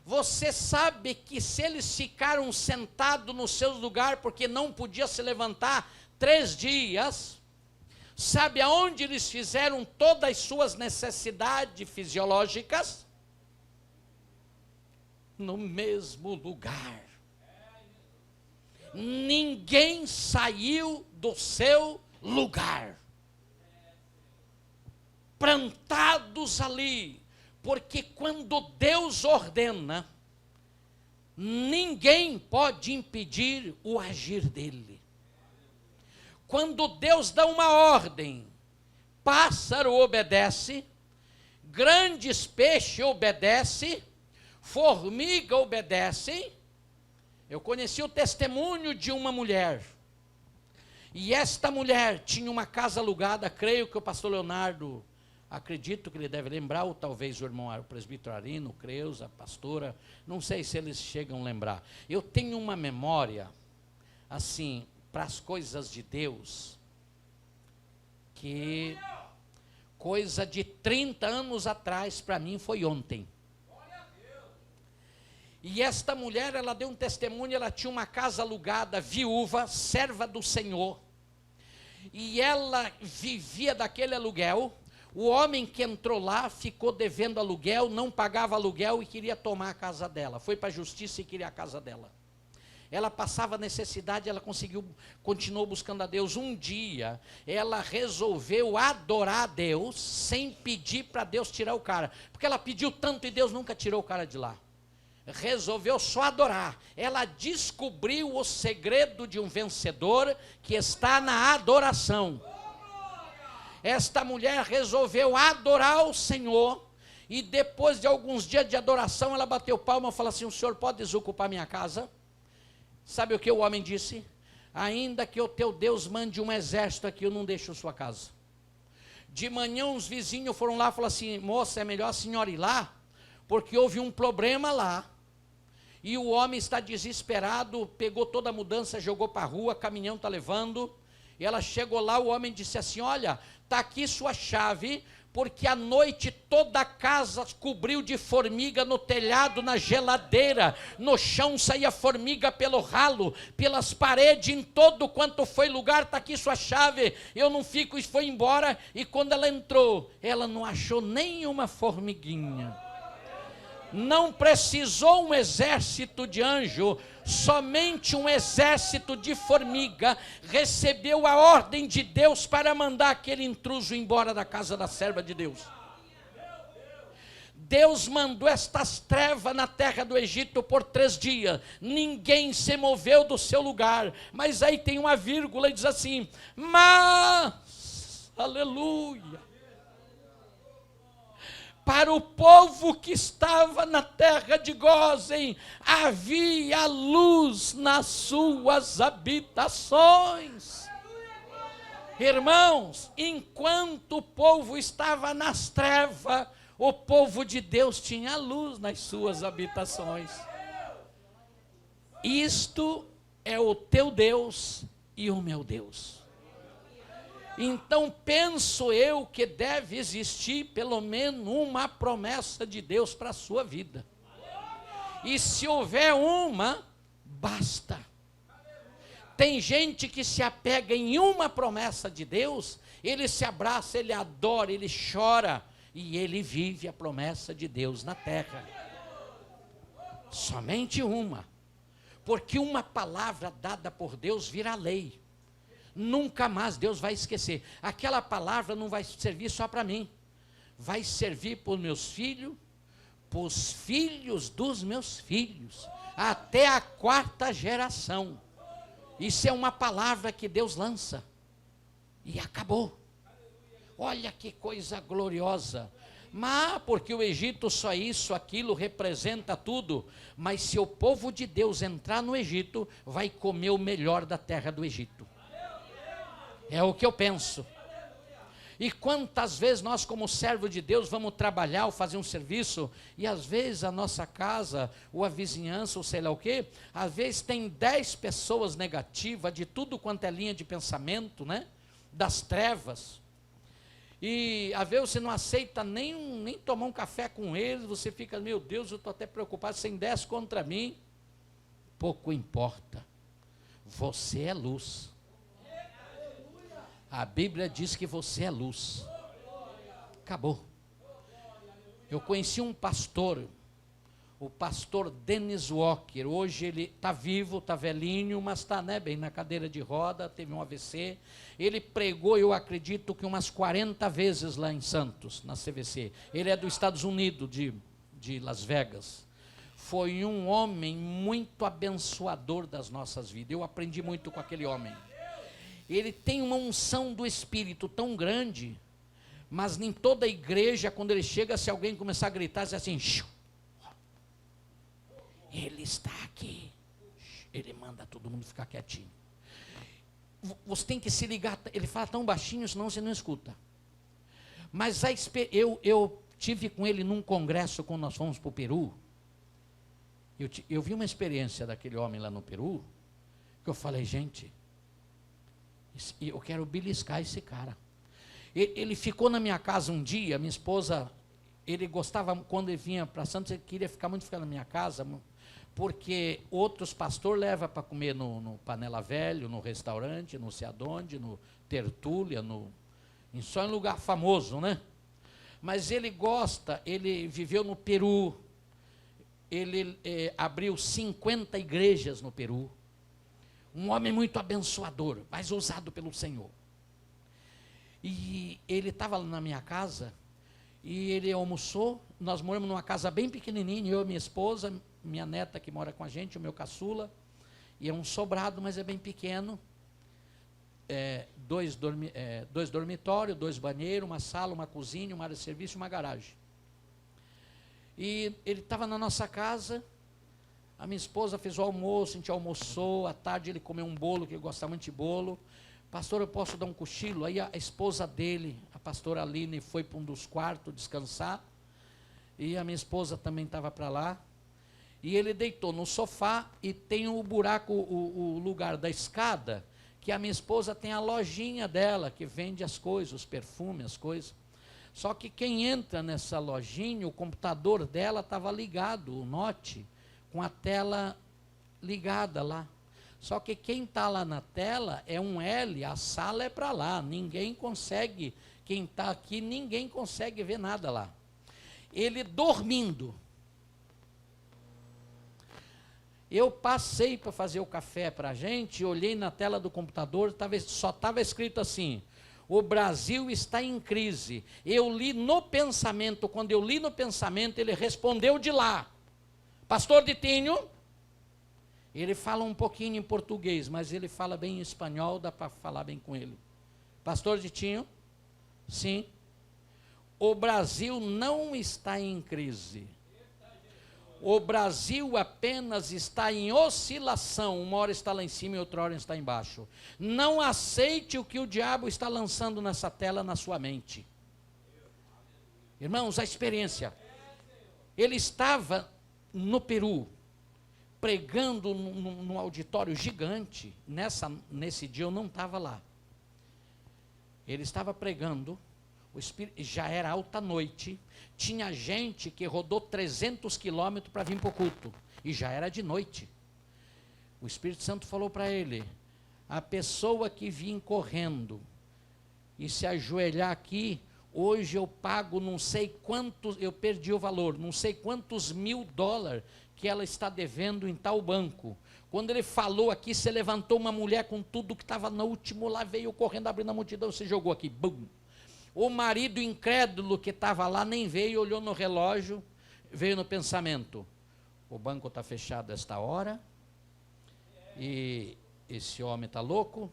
Você sabe que se eles ficaram sentados no seu lugar porque não podia se levantar 3 dias, sabe aonde eles fizeram todas as suas necessidades fisiológicas? No mesmo lugar. Ninguém saiu do seu lugar. Plantados ali, porque quando Deus ordena, ninguém pode impedir o agir dele. Quando Deus dá uma ordem, pássaro obedece, grandes peixes obedecem, formiga obedece, Eu conheci o testemunho de uma mulher. E esta mulher tinha uma casa alugada, creio que o pastor Leonardo, acredito que ele deve lembrar, ou talvez o irmão o presbítero Arino, Creuza, a pastora, não sei se eles chegam a lembrar. Eu tenho uma memória, assim, para as coisas de Deus, que coisa de 30 anos atrás, para mim foi ontem. E esta mulher, ela deu um testemunho, ela tinha uma casa alugada, viúva, serva do Senhor, e ela vivia daquele aluguel. O homem que entrou lá ficou devendo aluguel, não pagava aluguel e queria tomar a casa dela, foi para a justiça e queria a casa dela. Ela passava necessidade, ela continuou buscando a Deus. Um dia, ela resolveu adorar a Deus, sem pedir para Deus tirar o cara, porque ela pediu tanto e Deus nunca tirou o cara de lá. Resolveu só adorar. Ela descobriu o segredo de um vencedor, que está na adoração. Esta mulher resolveu adorar o Senhor, e depois de alguns dias de adoração, ela bateu palma e falou assim: o senhor pode desocupar minha casa? Sabe o que o homem disse? Ainda que o teu Deus mande um exército aqui, eu não deixo sua casa. De manhã uns vizinhos foram lá e falaram assim: moça, é melhor a senhora ir lá, porque houve um problema lá, e o homem está desesperado, pegou toda a mudança, jogou para a rua, caminhão está levando. E ela chegou lá, o homem disse assim: olha, está aqui sua chave, porque à noite toda a casa cobriu de formiga, no telhado, na geladeira, no chão saía formiga pelo ralo, pelas paredes, em todo quanto foi lugar, está aqui sua chave, eu não fico. E foi embora. E quando ela entrou, ela não achou nenhuma formiguinha. Não precisou um exército de anjo, somente um exército de formiga recebeu a ordem de Deus para mandar aquele intruso embora da casa da serva de Deus. Deus mandou estas trevas na terra do Egito por 3 dias, ninguém se moveu do seu lugar. Mas aí tem uma vírgula e diz assim: mas, aleluia, para o povo que estava na terra de Gósen, havia luz nas suas habitações. Irmãos, enquanto o povo estava nas trevas, o povo de Deus tinha luz nas suas habitações. Isto é o teu Deus e o meu Deus. Então penso eu que deve existir pelo menos uma promessa de Deus para a sua vida. E se houver uma, basta. Tem gente que se apega em uma promessa de Deus, ele se abraça, ele adora, ele chora, e ele vive a promessa de Deus na terra. Somente uma. Porque uma palavra dada por Deus vira lei. Nunca mais Deus vai esquecer. Aquela palavra não vai servir só para mim, vai servir para os meus filhos, para os filhos dos meus filhos, até a 4ª geração. Isso é uma palavra que Deus lança, e acabou. Olha que coisa gloriosa. Mas porque o Egito só isso, aquilo representa tudo. Mas se o povo de Deus entrar no Egito, vai comer o melhor da terra do Egito. É o que eu penso. E quantas vezes nós, como servo de Deus, vamos trabalhar ou fazer um serviço, e às vezes a nossa casa, ou a vizinhança, ou sei lá o quê, às vezes tem 10 pessoas negativas, de tudo quanto é linha de pensamento, né? Das trevas. E às vezes você não aceita nem tomar um café com eles, você fica: meu Deus, eu estou até preocupado, sem 10 contra mim. Pouco importa, você é luz. A Bíblia diz que você é luz. Acabou. Eu conheci um pastor, o pastor Dennis Walker. Hoje ele está vivo, está velhinho, mas está, né, bem na cadeira de roda, teve um AVC. Ele pregou, eu acredito que umas 40 vezes lá em Santos, na CVC. Ele é dos Estados Unidos, de Las Vegas. Foi um homem muito abençoador das nossas vidas. Eu aprendi muito com aquele homem. Ele tem uma unção do Espírito tão grande, mas em toda a igreja, quando ele chega, se alguém começar a gritar, diz assim: ele está aqui. Ele manda todo mundo ficar quietinho. Você tem que se ligar, ele fala tão baixinho, senão você não escuta. Mas eu tive com ele num congresso quando nós fomos para o Peru. Eu vi uma experiência daquele homem lá no Peru, que eu falei, gente, eu quero beliscar esse cara. Ele ficou na minha casa um dia, minha esposa, ele gostava, quando ele vinha para Santos, ele queria ficar muito na minha casa, porque outros pastores levam para comer no Panela Velho, no restaurante, não sei aonde, no Tertúlia, só em lugar famoso, né? Mas ele gosta, ele viveu no Peru, ele abriu 50 igrejas no Peru, um homem muito abençoador, mas usado pelo Senhor. E ele estava na minha casa, e ele almoçou, nós moramos numa casa bem pequenininha, eu e minha esposa, minha neta que mora com a gente, o meu caçula, e é um sobrado, mas é bem pequeno, dois dormitórios, 2 banheiros, uma sala, uma cozinha, uma área de serviço e uma garagem. E ele estava na nossa casa, a minha esposa fez o almoço, a gente almoçou, à tarde ele comeu um bolo, que ele gosta muito de bolo. Pastor, eu posso dar um cochilo? Aí a esposa dele, a pastora Aline, foi para um dos quartos descansar, e a minha esposa também estava para lá, e ele deitou no sofá, e tem o buraco, o lugar da escada, que a minha esposa tem a lojinha dela, que vende as coisas, os perfumes, as coisas. Só que quem entra nessa lojinha, o computador dela estava ligado, o Note, com a tela ligada lá. Só que quem está lá na tela é um L, a sala é para lá, ninguém consegue, quem está aqui, ninguém consegue ver nada lá. Ele dormindo. Eu passei para fazer o café para a gente, olhei na tela do computador, só estava escrito assim, o Brasil está em crise. Eu li no pensamento, quando eu li no pensamento, ele respondeu de lá. Pastor Ditinho, ele fala um pouquinho em português, mas ele fala bem em espanhol, dá para falar bem com ele. Pastor Ditinho, sim, o Brasil não está em crise. O Brasil apenas está em oscilação, uma hora está lá em cima e outra hora está embaixo. Não aceite o que o diabo está lançando nessa tela na sua mente. Irmãos, a experiência. Ele estava no Peru, pregando num auditório gigante. Nesse dia eu não estava lá. Ele estava pregando, já era alta noite, tinha gente que rodou 300 quilômetros para vir para o culto, e já era de noite. O Espírito Santo falou para ele, a pessoa que vir correndo e se ajoelhar aqui, hoje eu pago não sei quantos, eu perdi o valor, não sei quantos $1000 que ela está devendo em tal banco. Quando ele falou aqui, se levantou uma mulher com tudo que estava no último lá, veio correndo, abrindo a multidão, se jogou aqui, bum. O marido incrédulo que estava lá nem veio, olhou no relógio, veio no pensamento, o banco está fechado esta hora, e esse homem está louco,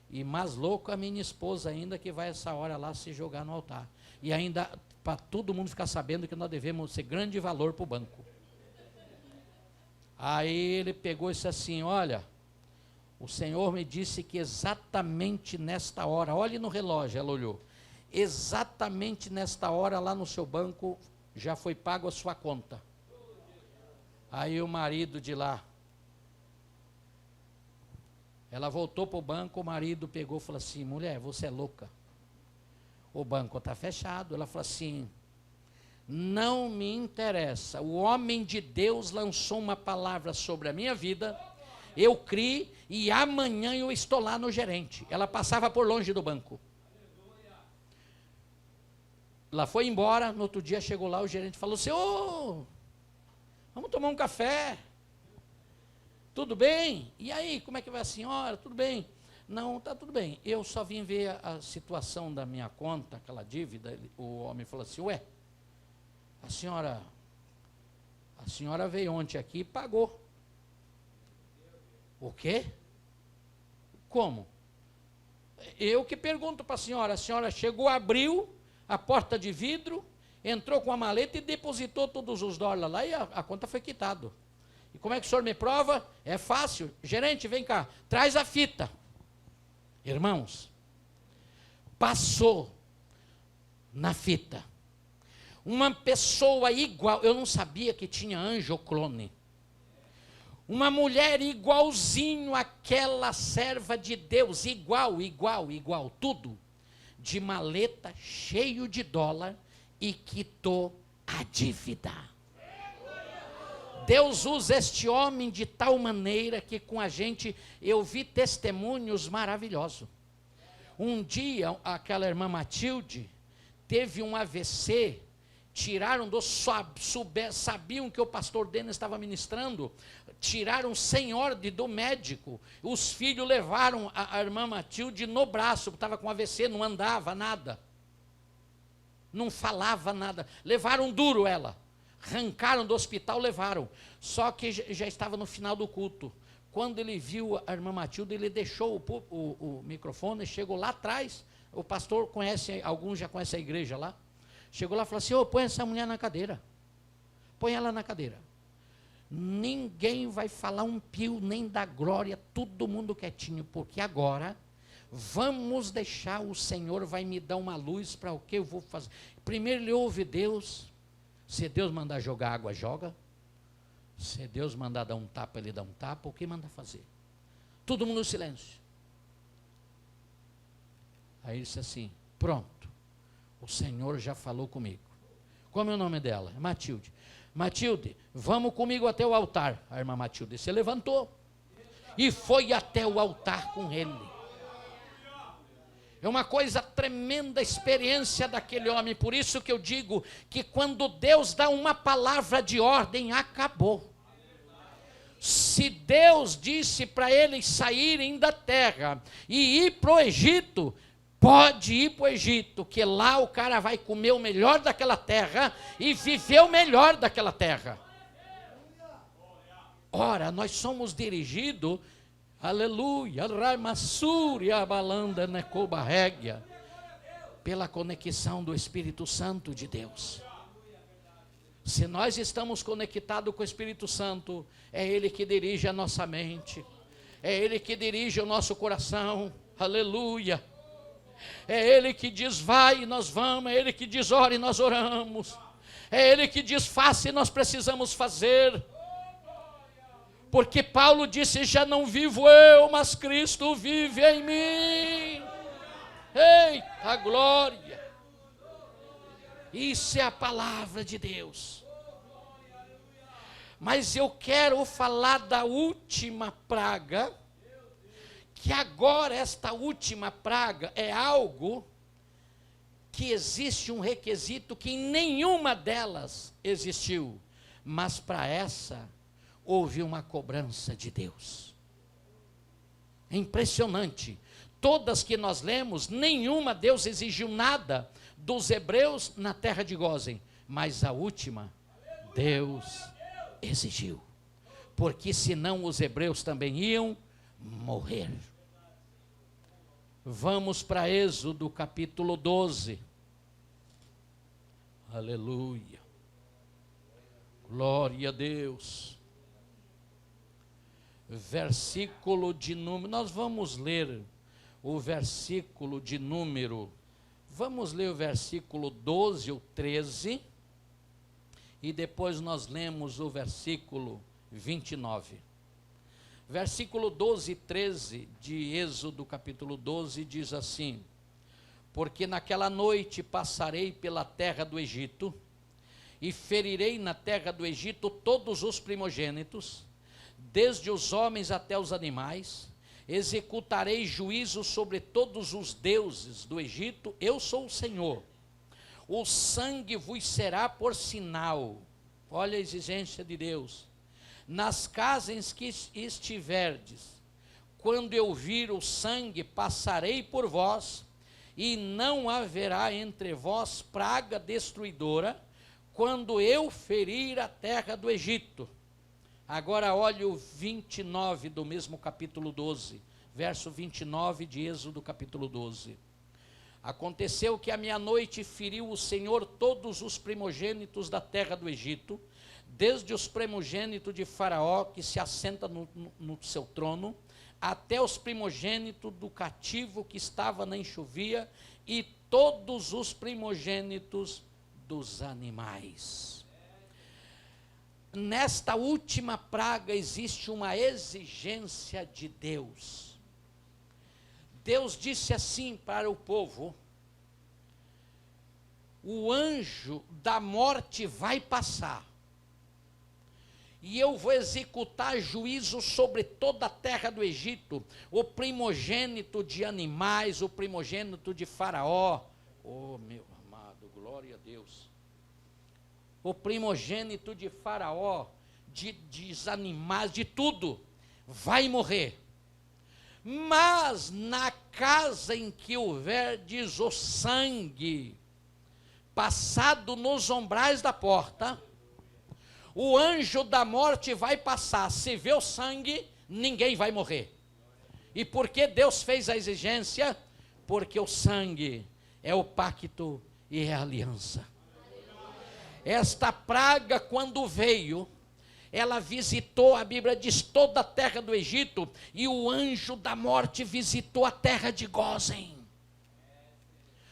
e mais louco a minha esposa ainda, que vai essa hora lá se jogar no altar. E ainda, para todo mundo ficar sabendo que nós devemos ser grande valor para o banco. Aí ele pegou e disse assim, olha, o Senhor me disse que exatamente nesta hora, olhe no relógio, ela olhou, exatamente nesta hora lá no seu banco já foi pago a sua conta. Aí o marido de lá, ela voltou para o banco, o marido pegou e falou assim, mulher, você é louca, o banco está fechado. Ela falou assim, não me interessa, o homem de Deus lançou uma palavra sobre a minha vida, eu criei e amanhã eu estou lá no gerente. Ela passava por longe do banco. Ela foi embora, no outro dia chegou lá, o gerente falou assim, ô, vamos tomar um café, tudo bem? E aí, como é que vai a senhora? Tudo bem? Não, está tudo bem, eu só vim ver a situação da minha conta, aquela dívida. O homem falou assim, ué, a senhora veio ontem aqui e pagou. O quê? Como? Eu que pergunto para a senhora chegou, abriu a porta de vidro, entrou com a maleta e depositou todos os dólares lá, e a conta foi quitada. Como é que o senhor me prova? É fácil. Gerente, vem cá, traz a fita. Irmãos, passou na fita uma pessoa igual, eu não sabia que tinha anjo clone. Uma mulher igualzinho àquela serva de Deus, igual, tudo, de maleta, cheio de dólar, e quitou a dívida. Deus usa este homem de tal maneira que com a gente, eu vi testemunhos maravilhosos. Um dia, aquela irmã Matilde teve um AVC, tiraram sabiam que o pastor Denis estava ministrando, tiraram sem ordem do médico, os filhos levaram a irmã Matilde no braço, estava com AVC, não andava nada, não falava nada, levaram duro ela, arrancaram do hospital, levaram, só que já estava no final do culto. Quando ele viu a irmã Matilde, ele deixou o microfone, chegou lá atrás, o pastor conhece, alguns já conhecem a igreja lá, chegou lá e falou assim, põe essa mulher na cadeira, põe ela na cadeira, ninguém vai falar um pio, nem dar glória, todo mundo quietinho, porque agora, vamos deixar, o Senhor vai me dar uma luz para o que eu vou fazer. Primeiro ele ouve Deus, se Deus mandar jogar água, joga, se Deus mandar dar um tapa, ele dá um tapa, o que manda fazer? Todo mundo em silêncio. Aí ele disse assim, pronto, o Senhor já falou comigo. Qual é o nome dela? Matilde. Matilde, vamos comigo até o altar. A irmã Matilde se levantou e foi até o altar com ele. É uma coisa tremenda a experiência daquele homem. Por isso que eu digo que quando Deus dá uma palavra de ordem, acabou. Se Deus disse para eles saírem da terra e ir para o Egito, pode ir para o Egito, que lá o cara vai comer o melhor daquela terra e viver o melhor daquela terra. Ora, nós somos dirigidos, aleluia, pela conexão do Espírito Santo de Deus. Se nós estamos conectados com o Espírito Santo, é Ele que dirige a nossa mente, é Ele que dirige o nosso coração, aleluia. É Ele que diz vai e nós vamos, é Ele que diz ora e nós oramos, é Ele que diz faça e nós precisamos fazer. Porque Paulo disse, já não vivo eu, mas Cristo vive em mim. Eita glória! Isso é a palavra de Deus. Mas eu quero falar da última praga, que agora esta última praga é algo que existe um requisito que em nenhuma delas existiu, mas para essa houve uma cobrança de Deus. É impressionante. Todas que nós lemos, nenhuma Deus exigiu nada dos hebreus na terra de Gósen, mas a última, Deus exigiu, porque senão os hebreus também iam morrer. Vamos para Êxodo capítulo 12, aleluia, glória a Deus, versículo de número, nós vamos ler o versículo de número, vamos ler o versículo 12 ou 13, e depois nós lemos o versículo 29. Versículo 12 e 13 de Êxodo capítulo 12 diz assim: porque naquela noite passarei pela terra do Egito, e ferirei na terra do Egito todos os primogênitos, desde os homens até os animais, executarei juízo sobre todos os deuses do Egito, eu sou o Senhor. O sangue vos será por sinal, olha a exigência de Deus, nas casas que estiverdes, quando eu vir o sangue, passarei por vós, e não haverá entre vós praga destruidora, quando eu ferir a terra do Egito. Agora olhe o 29 do mesmo capítulo 12, verso 29 de Êxodo capítulo 12. Aconteceu que à meia-noite feriu o Senhor todos os primogênitos da terra do Egito, desde os primogênitos de Faraó, que se assenta no seu trono, até os primogênitos do cativo que estava na enxovia, e todos os primogênitos dos animais. Nesta última praga existe uma exigência de Deus. Deus disse assim para o povo: o anjo da morte vai passar, e eu vou executar juízo sobre toda a terra do Egito, o primogênito de animais, o primogênito de Faraó. Oh, meu amado, glória a Deus. O primogênito de Faraó, de animais, de tudo, vai morrer. Mas na casa em que houverdes o sangue passado nos umbrais da porta, o anjo da morte vai passar. Se vê o sangue, ninguém vai morrer. E por que Deus fez a exigência? Porque o sangue é o pacto e é a aliança. Esta praga, quando veio, ela visitou, a Bíblia diz, toda a terra do Egito, e o anjo da morte visitou a terra de Gósen.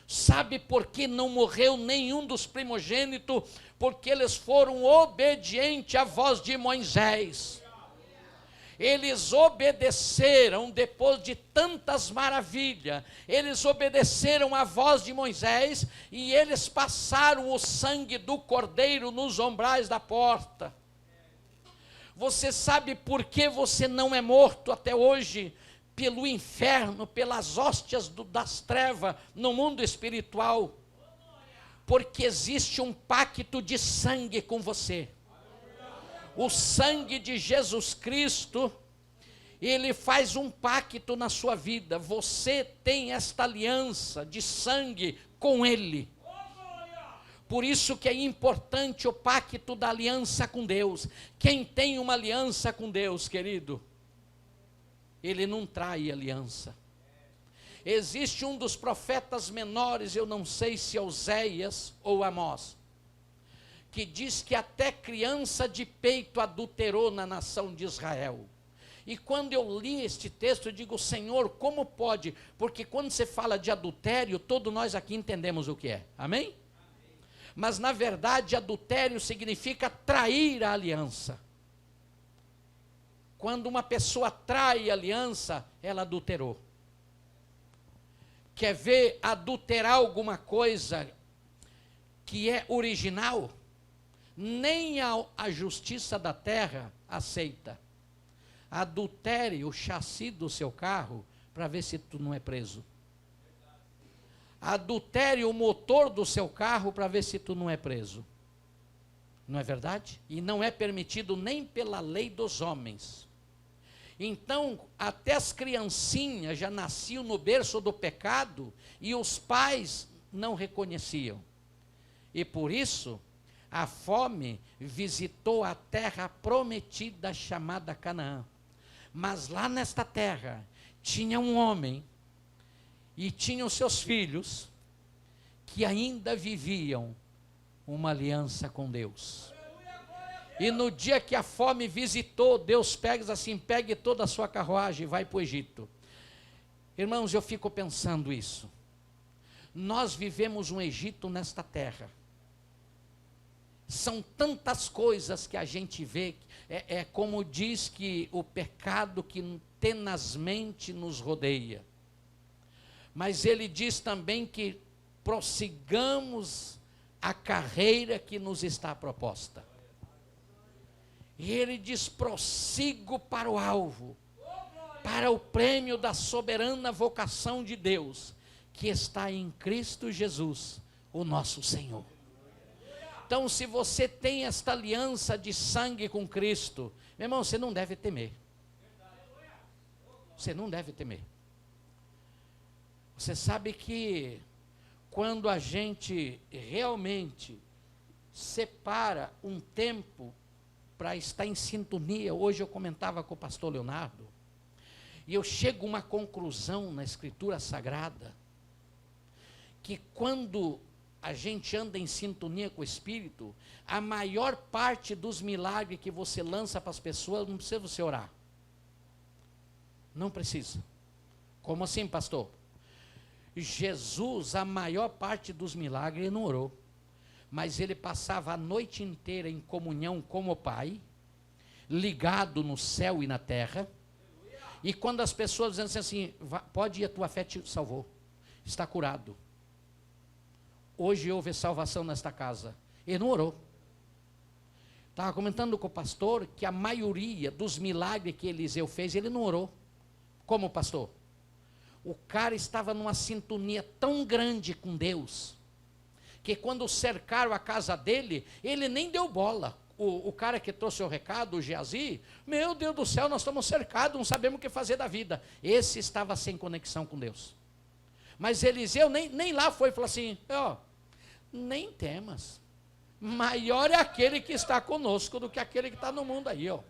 Sabe por que não morreu nenhum dos primogênitos? Porque eles foram obedientes à voz de Moisés. Eles obedeceram depois de tantas maravilhas. Eles obedeceram à voz de Moisés e eles passaram o sangue do cordeiro nos umbrais da porta. Você sabe por que você não é morto até hoje? Pelo inferno, pelas hóstias das trevas no mundo espiritual, porque existe um pacto de sangue com você. O sangue de Jesus Cristo, ele faz um pacto na sua vida. Você tem esta aliança de sangue com ele. Por isso que é importante o pacto da aliança com Deus. Quem tem uma aliança com Deus, querido, ele não trai aliança. Existe um dos profetas menores, eu não sei se é Oséias ou Amós, que diz que até criança de peito adulterou na nação de Israel. E quando eu li este texto, eu digo: Senhor, como pode? Porque quando você fala de adultério, todos nós aqui entendemos o que é, amém? Mas na verdade, adultério significa trair a aliança. Quando uma pessoa trai a aliança, ela adulterou. Quer ver adulterar alguma coisa que é original? Nem a justiça da terra aceita. Adultere o chassi do seu carro para ver se tu não é preso. Adultere o motor do seu carro para ver se tu não é preso. Não é verdade? E não é permitido nem pela lei dos homens. Então, até as criancinhas já nasciam no berço do pecado e os pais não reconheciam. E por isso, a fome visitou a terra prometida chamada Canaã. Mas lá nesta terra, tinha um homem e tinha os seus filhos que ainda viviam uma aliança com Deus. E no dia que a fome visitou, Deus pega assim: pegue toda a sua carruagem e vai para o Egito. Irmãos, eu fico pensando isso. Nós vivemos um Egito nesta terra. São tantas coisas que a gente vê, é como diz que o pecado que tenazmente nos rodeia. Mas ele diz também que prossigamos a carreira que nos está proposta. E ele diz: prossigo para o alvo, para o prêmio da soberana vocação de Deus, que está em Cristo Jesus, o nosso Senhor. Então, se você tem esta aliança de sangue com Cristo, meu irmão, você não deve temer. Você não deve temer. Você sabe que quando a gente realmente separa um tempo para estar em sintonia, hoje eu comentava com o pastor Leonardo, e eu chego a uma conclusão na Escritura Sagrada, que quando a gente anda em sintonia com o Espírito, a maior parte dos milagres que você lança para as pessoas, não precisa você orar. Não precisa. Como assim, pastor? Jesus, a maior parte dos milagres, ele não orou. Mas ele passava a noite inteira em comunhão com o Pai, ligado no céu e na terra. E quando as pessoas dizem assim, pode ir, a tua fé te salvou, está curado. Hoje houve salvação nesta casa. Ele não orou. Estava comentando com o pastor que a maioria dos milagres que Eliseu fez, ele não orou. Como pastor? O cara estava numa sintonia tão grande com Deus, que quando cercaram a casa dele, ele nem deu bola. O cara que trouxe o recado, o Geazi, meu Deus do céu, nós estamos cercados, não sabemos o que fazer da vida. Esse estava sem conexão com Deus. Mas Eliseu nem lá foi e falou assim, nem temas, maior é aquele que está conosco do que aquele que está no mundo aí, ó.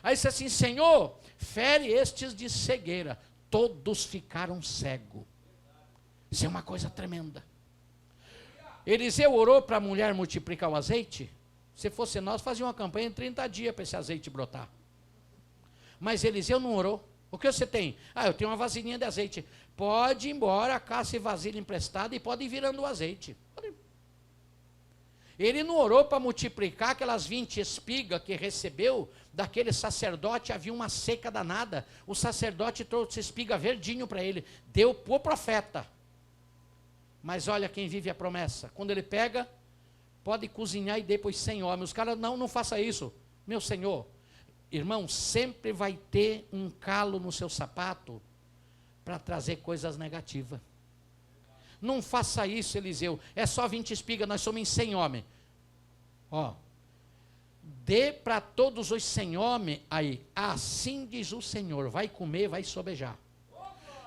Aí disse assim, Senhor, fere estes de cegueira. Todos ficaram cegos. Isso é uma coisa tremenda. Eliseu orou para a mulher multiplicar o azeite. Se fosse nós, fazia uma campanha em 30 dias para esse azeite brotar. Mas Eliseu não orou. O que você tem? Eu tenho uma vasilhinha de azeite. Pode ir embora, caça vasilha emprestada e pode ir virando o azeite. Ele não orou para multiplicar aquelas 20 espigas que recebeu daquele sacerdote, havia uma seca danada. O sacerdote trouxe espiga verdinho para ele, deu para o profeta. Mas olha quem vive a promessa. Quando ele pega, pode cozinhar e depois 100 homens. Os caras, não faça isso. Meu Senhor, irmão, sempre vai ter um calo no seu sapato para trazer coisas negativas. Não faça isso, Eliseu. É só 20 espigas, nós somos em 100 homens. Dê para todos os 100 homens aí. Assim diz o Senhor, vai comer, vai sobejar.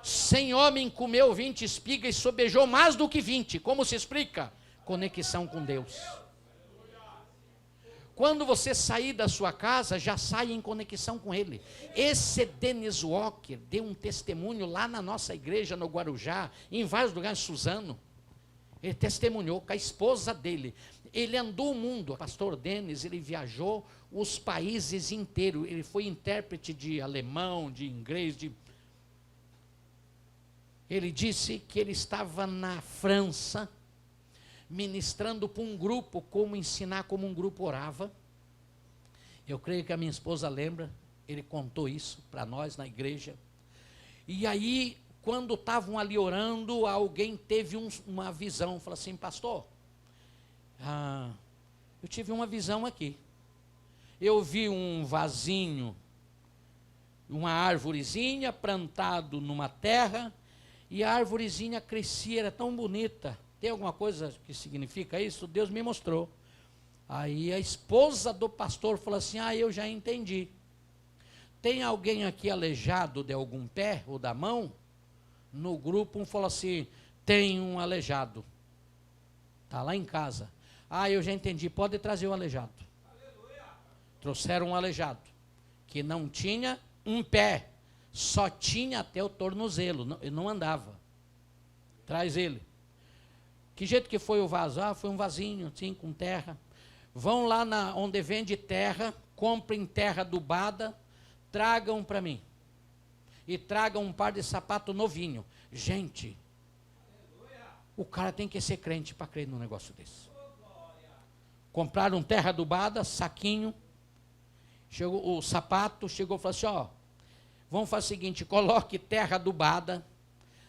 100 homens comeu 20 espigas e sobejou mais do que 20. Como se explica? Conexão com Deus. Quando você sair da sua casa, já sai em conexão com Ele. Esse Dennis Walker deu um testemunho lá na nossa igreja, no Guarujá, em vários lugares, Suzano. Ele testemunhou com a esposa dele. Ele andou o mundo. O pastor Dennis, ele viajou os países inteiros. Ele foi intérprete de alemão, de inglês, Ele disse que ele estava na França, ministrando para um grupo, como ensinar como um grupo orava. Eu creio que a minha esposa lembra, ele contou isso para nós na igreja. E aí, quando estavam ali orando, alguém teve uma visão, falou assim, pastor, eu tive uma visão aqui. Eu vi um vasinho, uma árvorezinha plantado numa terra, e a árvorezinha crescia, era tão bonita. Tem alguma coisa que significa isso? Deus me mostrou. Aí a esposa do pastor falou assim, eu já entendi. Tem alguém aqui aleijado de algum pé ou da mão? No grupo, um falou assim, tem um aleijado. Está lá em casa. Eu já entendi, pode trazer o aleijado. Aleluia. Trouxeram um aleijado, que não tinha um pé, só tinha até o tornozelo, ele não andava. Traz ele. Que jeito que foi o vaso? Foi um vasinho, assim, com terra. Vão lá onde vende terra, comprem terra adubada, tragam para mim. E tragam um par de sapato novinho. Gente, o cara tem que ser crente para crer num negócio desse. Compraram terra adubada, saquinho. Chegou o sapato, chegou e falou assim, vamos fazer o seguinte, coloque terra adubada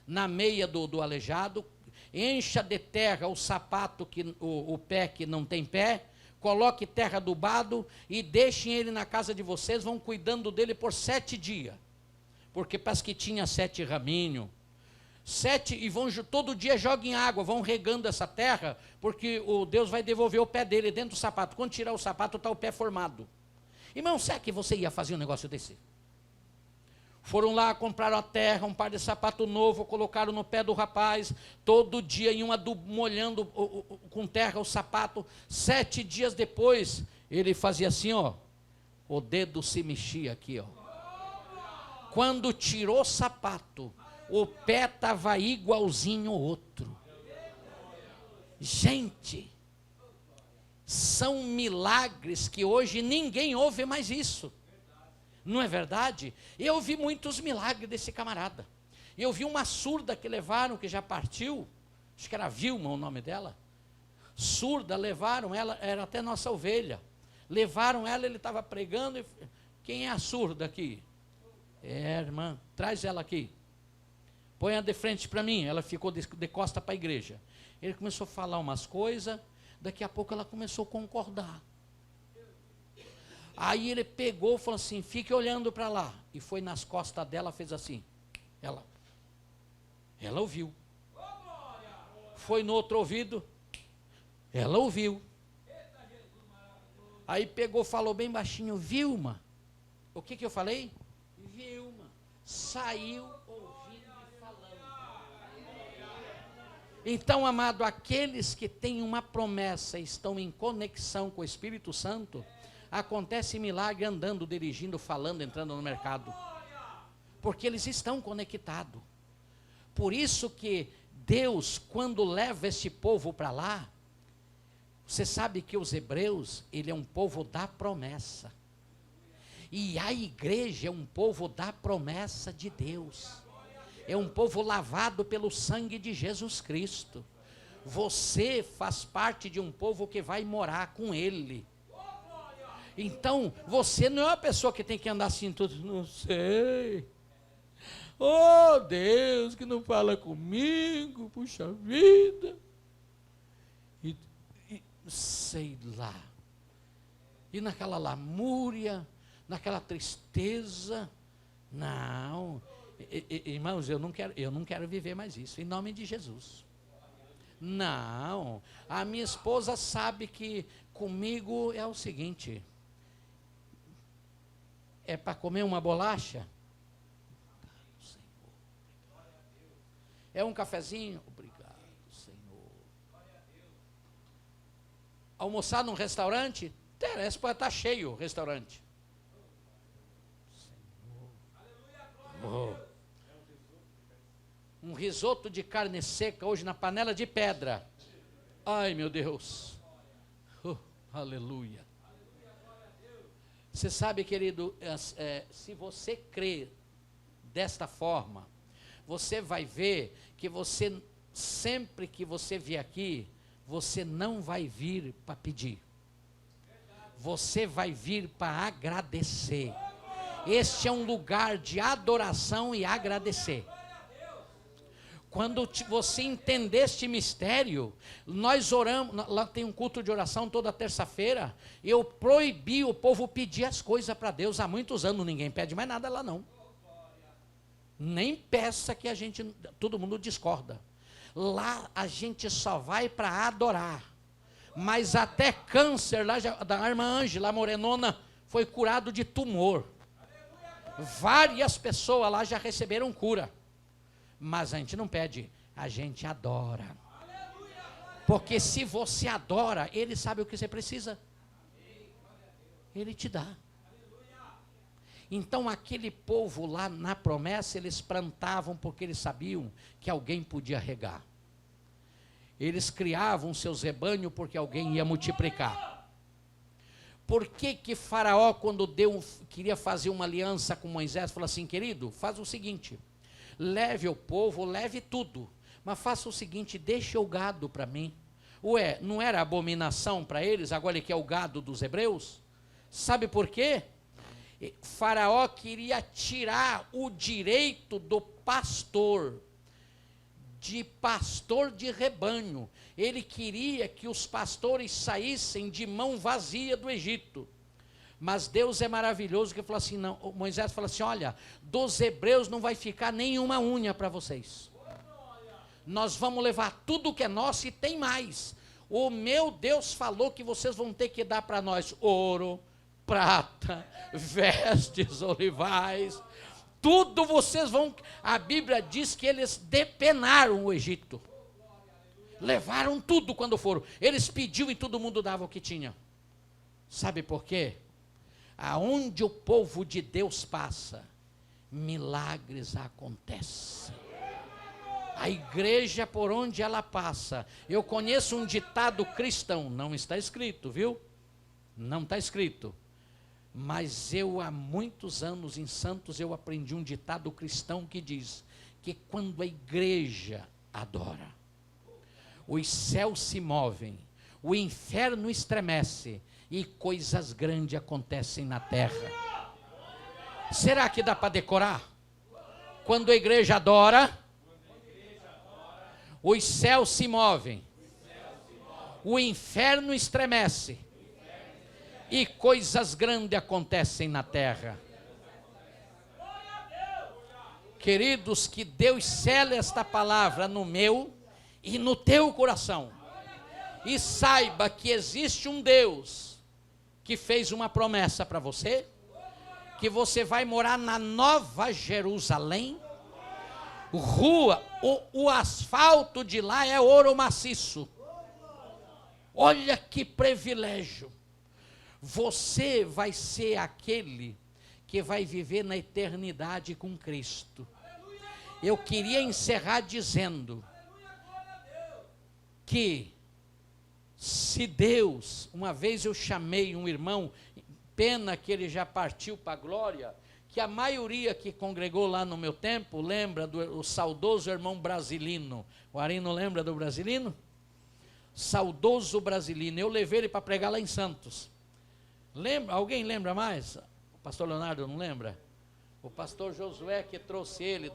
na meia do aleijado, encha de terra o sapato, o pé que não tem pé, coloque terra adubado e deixem ele na casa de vocês, vão cuidando dele por 7 dias. Porque parece que tinha 7 raminhos. 7, e vão todo dia joguem água, vão regando essa terra, porque o Deus vai devolver o pé dele dentro do sapato. Quando tirar o sapato, está o pé formado. Irmão, será que você ia fazer um negócio desse? Foram lá, compraram a terra, um par de sapato novo, colocaram no pé do rapaz, todo dia iam molhando com terra o sapato. 7 dias depois, ele fazia assim, o dedo se mexia aqui, Quando tirou o sapato, o pé estava igualzinho ao outro. Gente, são milagres que hoje ninguém ouve mais isso. Não é verdade? Eu vi muitos milagres desse camarada. Eu vi uma surda que levaram, que já partiu, acho que era Vilma o nome dela. Surda, levaram ela, era até nossa ovelha. Levaram ela, ele estava pregando. E, quem é a surda aqui? É, irmã, traz ela aqui. Põe-a de frente para mim. Ela ficou de costa para a igreja. Ele começou a falar umas coisas, daqui a pouco ela começou a concordar. Aí ele pegou e falou assim, fique olhando para lá. E foi nas costas dela, fez assim. Ela ouviu. Foi no outro ouvido, ela ouviu. Aí pegou, falou bem baixinho, Vilma. O que eu falei? Vilma. Saiu ouvindo e falando. Então, amado, aqueles que têm uma promessa e estão em conexão com o Espírito Santo, acontece milagre andando, dirigindo, falando, entrando no mercado. Porque eles estão conectados. Por isso que Deus, quando leva esse povo para lá, você sabe que os hebreus, ele é um povo da promessa. E a igreja é um povo da promessa de Deus. É um povo lavado pelo sangue de Jesus Cristo. Você faz parte de um povo que vai morar com Ele. Então, você não é uma pessoa que tem que andar assim, tudo, não sei. Oh, Deus, que não fala comigo, puxa vida. E sei lá. E naquela lamúria, naquela tristeza. Não, irmãos, eu não quero viver mais isso, em nome de Jesus. Não, a minha esposa sabe que comigo é o seguinte, é para comer uma bolacha? É um cafezinho? Obrigado, Senhor. Almoçar num restaurante? Interessa, pode estar cheio o restaurante. Senhor. Oh. Um risoto de carne seca hoje na panela de pedra. Ai, meu Deus. Aleluia. Você sabe, querido, se você crê desta forma, você vai ver que você, sempre que você vier aqui, você não vai vir para pedir. Você vai vir para agradecer. Este é um lugar de adoração e agradecer. Quando você entender este mistério, nós oramos, lá tem um culto de oração toda terça-feira, eu proibi o povo pedir as coisas para Deus há muitos anos, ninguém pede mais nada lá não. Nem peça que todo mundo discorda. Lá a gente só vai para adorar. Mas até câncer, lá da irmã Ângela Morenona, foi curado de tumor. Várias pessoas lá já receberam cura. Mas a gente não pede, a gente adora. Porque se você adora, Ele sabe o que você precisa. Ele te dá. Então aquele povo lá na promessa, eles plantavam porque eles sabiam que alguém podia regar. Eles criavam seus rebanhos porque alguém ia multiplicar. Por que Faraó, quando queria fazer uma aliança com Moisés, falou assim, querido, faz o seguinte, leve o povo, leve tudo, mas faça o seguinte, deixe o gado para mim. Ué, não era abominação para eles, agora ele quer o gado dos hebreus? Sabe por quê? Faraó queria tirar o direito do pastor de rebanho. Ele queria que os pastores saíssem de mão vazia do Egito. Mas Deus é maravilhoso, que falou assim, não, Moisés falou assim, olha, dos hebreus não vai ficar nenhuma unha para vocês. Nós vamos levar tudo que é nosso e tem mais. O meu Deus falou que vocês vão ter que dar para nós ouro, prata, vestes, olivais, tudo vocês vão. A Bíblia diz que eles depenaram o Egito, levaram tudo quando foram. Eles pediam e todo mundo dava o que tinha. Sabe por quê? Aonde o povo de Deus passa, milagres acontecem. A igreja, por onde ela passa, eu conheço um ditado cristão, não está escrito, viu? Não está escrito. Mas eu, há muitos anos em Santos, eu aprendi um ditado cristão que diz que quando a igreja adora, os céus se movem, o inferno estremece e coisas grandes acontecem na terra. Será que dá para decorar? Quando a igreja adora, os céus se movem, o inferno estremece e coisas grandes acontecem na terra. Queridos, que Deus cele esta palavra no meu e no teu coração. E saiba que existe um Deus que fez uma promessa para você, que você vai morar na Nova Jerusalém. Rua, o asfalto de lá é ouro maciço. Olha que privilégio. Você vai ser aquele que vai viver na eternidade com Cristo. Eu queria encerrar dizendo que se Deus, uma vez eu chamei um irmão, pena que ele já partiu para a glória, que a maioria que congregou lá no meu tempo, lembra do saudoso irmão Brasilino. O Arino lembra do Brasilino? Saudoso Brasilino, eu levei ele para pregar lá em Santos. Lembra? Alguém lembra mais? O pastor Leonardo não lembra? O pastor Josué que trouxe ele,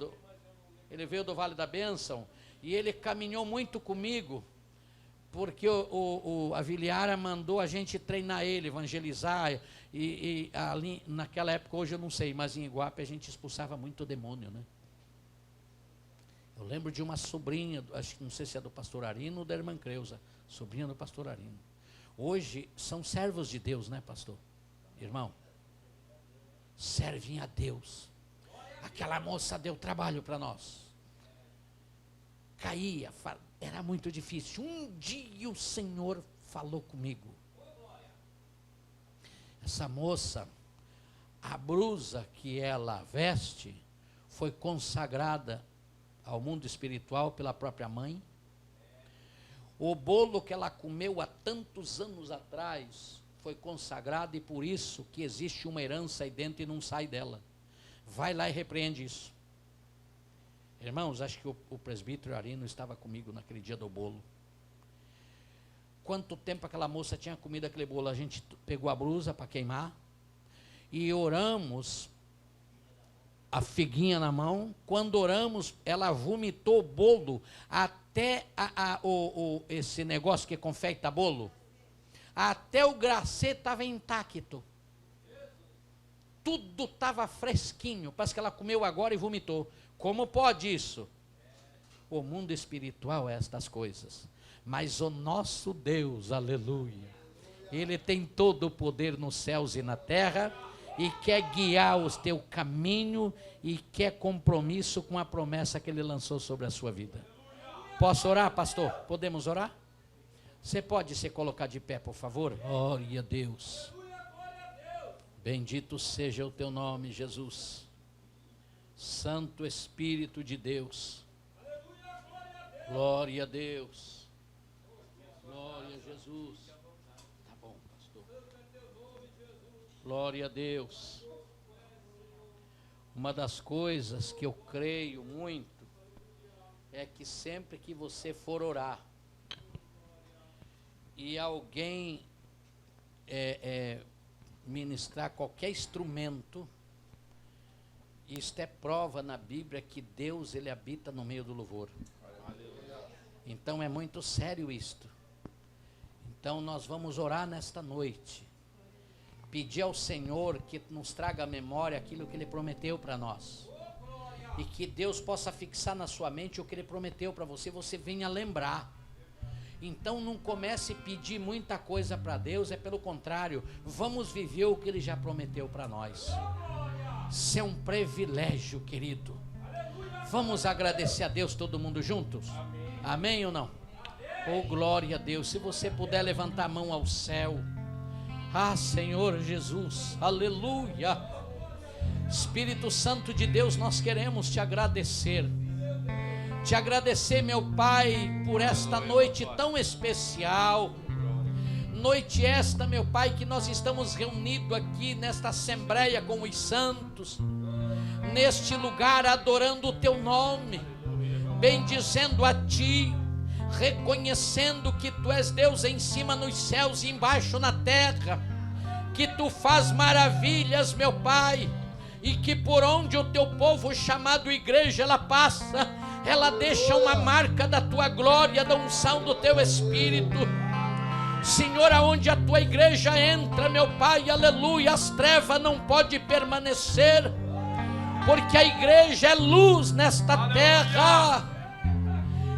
ele veio do Vale da Bênção, e ele caminhou muito comigo, porque a Viliara mandou a gente treinar ele, evangelizar, e ali, naquela época, hoje eu não sei, mas em Iguape a gente expulsava muito demônio, né? Eu lembro de uma sobrinha, acho que não sei se é do pastor Arino ou da irmã Creuza, sobrinha do pastor Arino. Hoje são servos de Deus, né, pastor? Irmão, servem a Deus. Aquela moça deu trabalho para nós. Caía, era muito difícil. Um dia o Senhor falou comigo. Essa moça, a blusa que ela veste foi consagrada ao mundo espiritual pela própria mãe. O bolo que ela comeu há tantos anos atrás foi consagrado, e por isso que existe uma herança aí dentro e não sai dela. Vai lá e repreende isso. Irmãos, acho que o presbítero Arino estava comigo naquele dia do bolo. Quanto tempo aquela moça tinha comido aquele bolo? A gente pegou a blusa para queimar e oramos, a figuinha na mão. Quando oramos, ela vomitou o bolo, até esse negócio que confeita bolo, até o glacê estava intacto. Tudo estava fresquinho, parece que ela comeu agora e vomitou. Como pode isso? O mundo espiritual é estas coisas. Mas o nosso Deus, aleluia, Ele tem todo o poder nos céus e na terra, e quer guiar o teu caminho, e quer compromisso com a promessa que Ele lançou sobre a sua vida. Posso orar, pastor? Podemos orar? Você pode se colocar de pé, por favor? Glória a Deus. Bendito seja o teu nome, Jesus. Santo Espírito de Deus. Glória a Deus. Glória a Jesus. Tá bom, pastor. Glória a Deus. Uma das coisas que eu creio muito é que sempre que você for orar e alguém ministrar qualquer instrumento, isto é prova na Bíblia que Deus, Ele habita no meio do louvor. Então é muito sério isto. Então nós vamos orar nesta noite, pedir ao Senhor que nos traga à memória aquilo que Ele prometeu para nós, e que Deus possa fixar na sua mente o que Ele prometeu para você, você venha lembrar. Então não comece a pedir muita coisa para Deus, é pelo contrário, vamos viver o que Ele já prometeu para nós. Isso é um privilégio, querido. Vamos agradecer a Deus todo mundo juntos? Amém ou não? Oh, glória a Deus. Se você puder levantar a mão ao céu. Ah, Senhor Jesus, aleluia. Espírito Santo de Deus, nós queremos te agradecer, Te agradecer, meu Pai, por esta noite tão especial. Noite esta, meu Pai, que nós estamos reunidos aqui nesta assembleia com os santos, neste lugar adorando o Teu nome, bendizendo a Ti, reconhecendo que Tu és Deus em cima nos céus e embaixo na terra, que Tu faz maravilhas, meu Pai, e que por onde o Teu povo chamado igreja ela passa, ela deixa uma marca da Tua glória, da unção do Teu Espírito. Senhor, aonde a Tua igreja entra, meu Pai, aleluia, as trevas não podem permanecer, porque a igreja é luz nesta terra,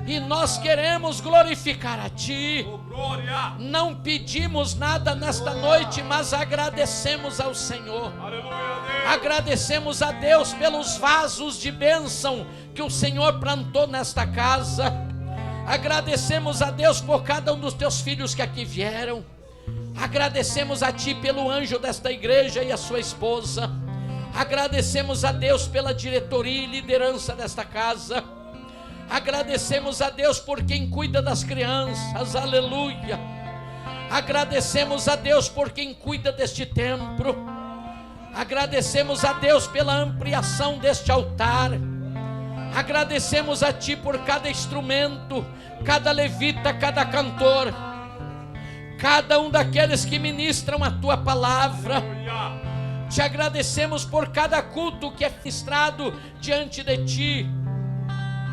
e nós queremos glorificar a Ti. Não pedimos nada nesta noite, mas agradecemos ao Senhor. Agradecemos a Deus pelos vasos de bênção que o Senhor plantou nesta casa. Agradecemos a Deus por cada um dos Teus filhos que aqui vieram. Agradecemos a Ti pelo anjo desta igreja e a sua esposa. Agradecemos a Deus pela diretoria e liderança desta casa. Agradecemos a Deus por quem cuida das crianças, aleluia. Agradecemos a Deus por quem cuida deste templo. Agradecemos a Deus pela ampliação deste altar. Agradecemos a Ti por cada instrumento, cada levita, cada cantor, cada um daqueles que ministram a Tua palavra. Te agradecemos por cada culto que é ministrado diante de Ti.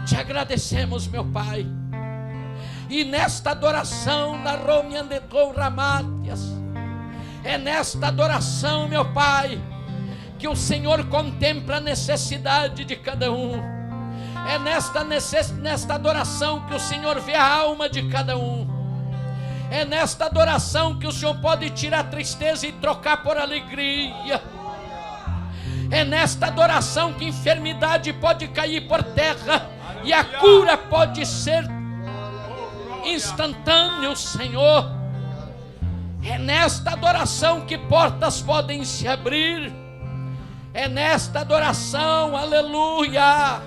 Te agradecemos, meu Pai. E nesta adoração, na Romiandecou Ramatias, é nesta adoração, meu Pai, que o Senhor contempla a necessidade de cada um. É nesta adoração que o Senhor vê a alma de cada um. É nesta adoração que o Senhor pode tirar a tristeza e trocar por alegria. É nesta adoração que a enfermidade pode cair por terra e a cura pode ser instantânea, Senhor. É nesta adoração que portas podem se abrir. É nesta adoração, aleluia,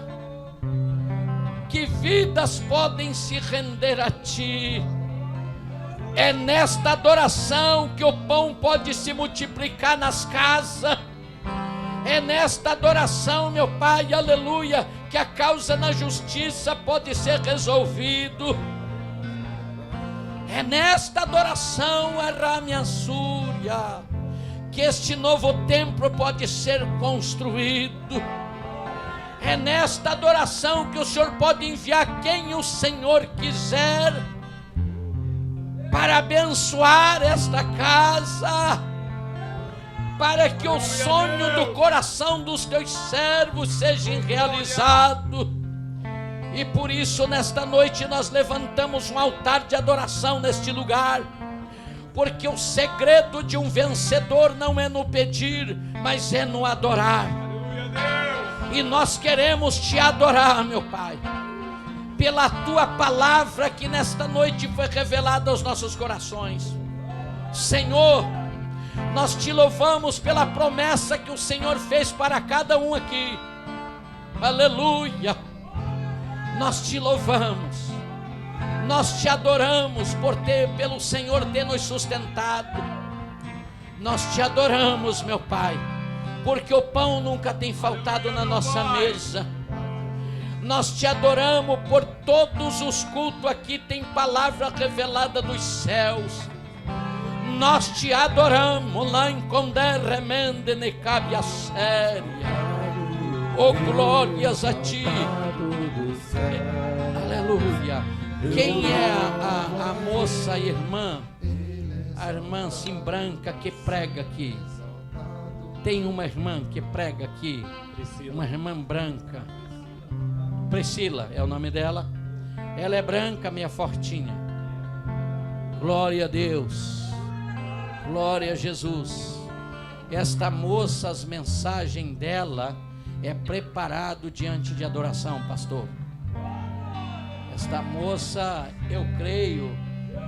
que vidas podem se render a Ti. É nesta adoração que o pão pode se multiplicar nas casas. É nesta adoração, meu Pai, aleluia, que a causa na justiça pode ser resolvido. É nesta adoração, Aramiansúria, que este novo templo pode ser construído. É nesta adoração que o Senhor pode enviar quem o Senhor quiser para abençoar esta casa, para que o sonho do coração dos Teus servos seja realizado. E por isso nesta noite nós levantamos um altar de adoração neste lugar, porque o segredo de um vencedor não é no pedir, mas é no adorar. E nós queremos Te adorar, meu Pai, pela Tua palavra que nesta noite foi revelada aos nossos corações. Senhor, nós Te louvamos pela promessa que o Senhor fez para cada um aqui. Aleluia. Nós Te louvamos, nós Te adoramos pelo Senhor ter nos sustentado. Nós Te adoramos, meu Pai, porque o pão nunca tem faltado na nossa mesa. Nós Te adoramos por todos os cultos aqui, tem palavra revelada dos céus. Nós Te adoramos lá em Condé Remende Necabia Séria. Oh, glórias a Ti. Aleluia. Quem é a moça, a irmã assim branca que prega aqui? Tem uma irmã que prega aqui, uma irmã branca. Priscila é o nome dela. Ela é branca, meia fortinha. Glória a Deus. Glória a Jesus. Esta moça, as mensagens dela é preparado diante de adoração, pastor. Esta moça, eu creio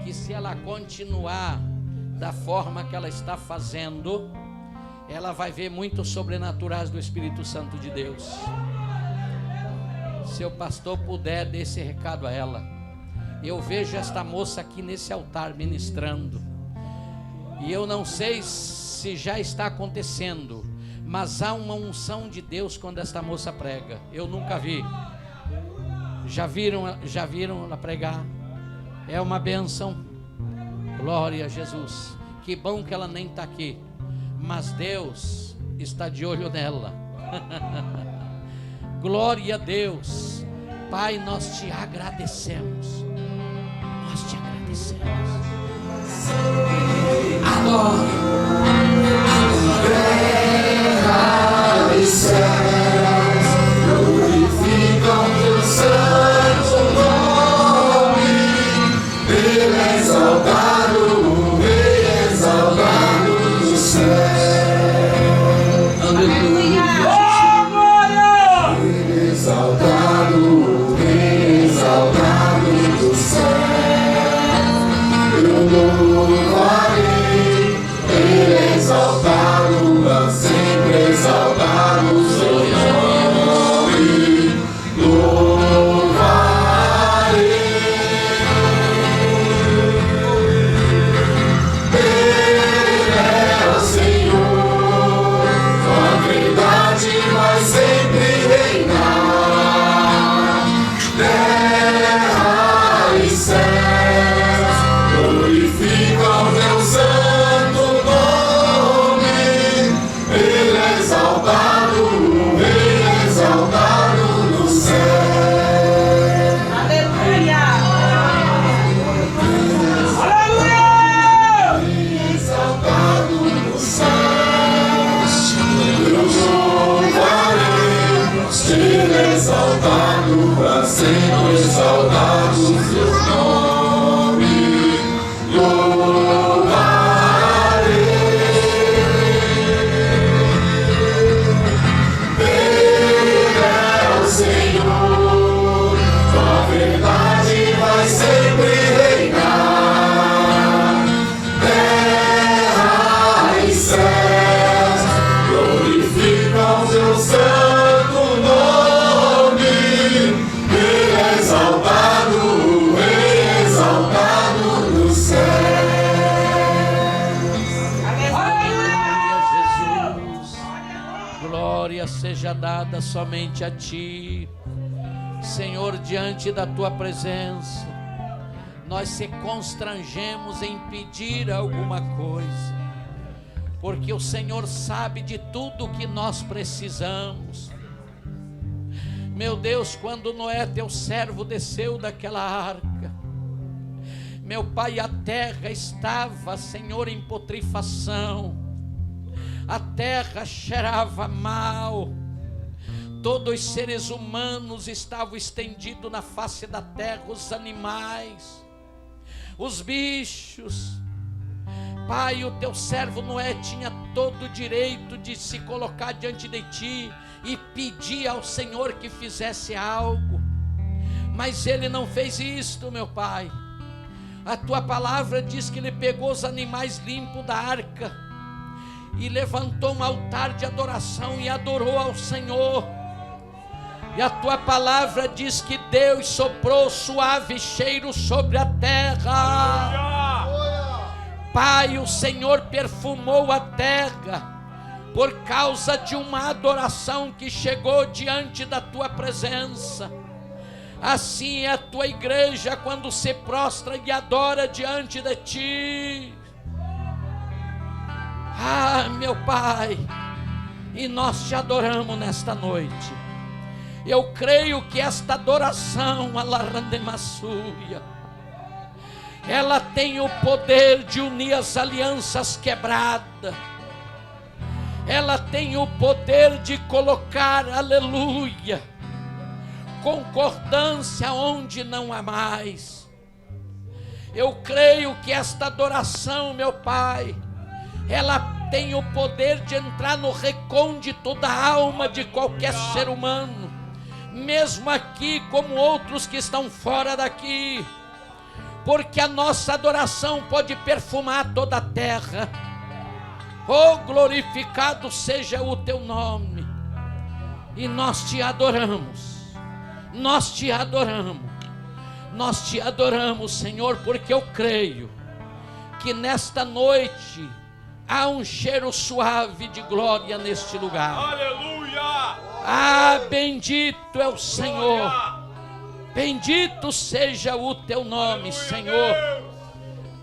que se ela continuar da forma que ela está fazendo, ela vai ver muitos sobrenaturais do Espírito Santo de Deus. Se o pastor puder, dê esse recado a ela. Eu vejo esta moça aqui nesse altar ministrando. E eu não sei se já está acontecendo, mas há uma unção de Deus quando esta moça prega. Eu nunca vi. Já viram ela pregar? É uma bênção. Glória a Jesus. Que bom que ela nem está aqui, mas Deus está de olho nela. Glória a Deus. Pai, nós te agradecemos. Nós te agradecemos. Adore, terra e céus glorificam teu santo nome. Ele é exaltado, Rei exaltado do céu. Aleluia. Ele é exaltado, Rei exaltado do céu. Eu louvarei, Ele é exaltado, pra sempre exaltado o seu nome. Louvarei. Ele é o Senhor, a verdade vai sempre reinar. Terra e céus glorificam teu santo nome. Ele é exaltado, Rei exaltado no céu. Aleluia! Exaltado no céu. Eu louvarei, Ele é exaltado, pra sempre exaltado o seu nome. Ele é o Senhor, a verdade vai sempre reinar. Terra e céus glorificam teu santo nome. Ele é exaltado, Rei exaltado no céu. Jesus. Glória seja dada somente a ti, Senhor. Diante da tua presença, nós se constrangemos em pedir alguma coisa, porque o Senhor sabe de tudo o que nós precisamos. Meu Deus, quando Noé, teu servo, desceu daquela arca, meu Pai, a terra estava, Senhor, em putrefação. A terra cheirava mal. Todos os seres humanos estavam estendidos na face da terra, os animais, os bichos. Pai, o teu servo Noé tinha todo o direito de se colocar diante de ti e pedir ao Senhor que fizesse algo, mas ele não fez isto, meu Pai. A tua palavra diz que ele pegou os animais limpos da arca e levantou um altar de adoração e adorou ao Senhor. E a tua palavra diz que Deus soprou suave cheiro sobre a terra. Pai, o Senhor perfumou a terra por causa de uma adoração que chegou diante da tua presença. Assim é a tua igreja quando se prostra e adora diante de ti. Ah, meu Pai, e nós te adoramos nesta noite. Eu creio que esta adoração, Alarandemassuia, ela tem o poder de unir as alianças quebradas. Ela tem o poder de colocar, aleluia, concordância onde não há mais. Eu creio que esta adoração, meu Pai, ela tem o poder de entrar no recôndito da alma de qualquer ser humano, mesmo aqui como outros que estão fora daqui, porque a nossa adoração pode perfumar toda a terra. Oh, glorificado seja o teu nome, e nós te adoramos, nós te adoramos. Nós te adoramos, Senhor, porque eu creio que nesta noite há um cheiro suave de glória neste lugar. Aleluia! Ah, bendito é o Senhor. Bendito seja o teu nome, Senhor.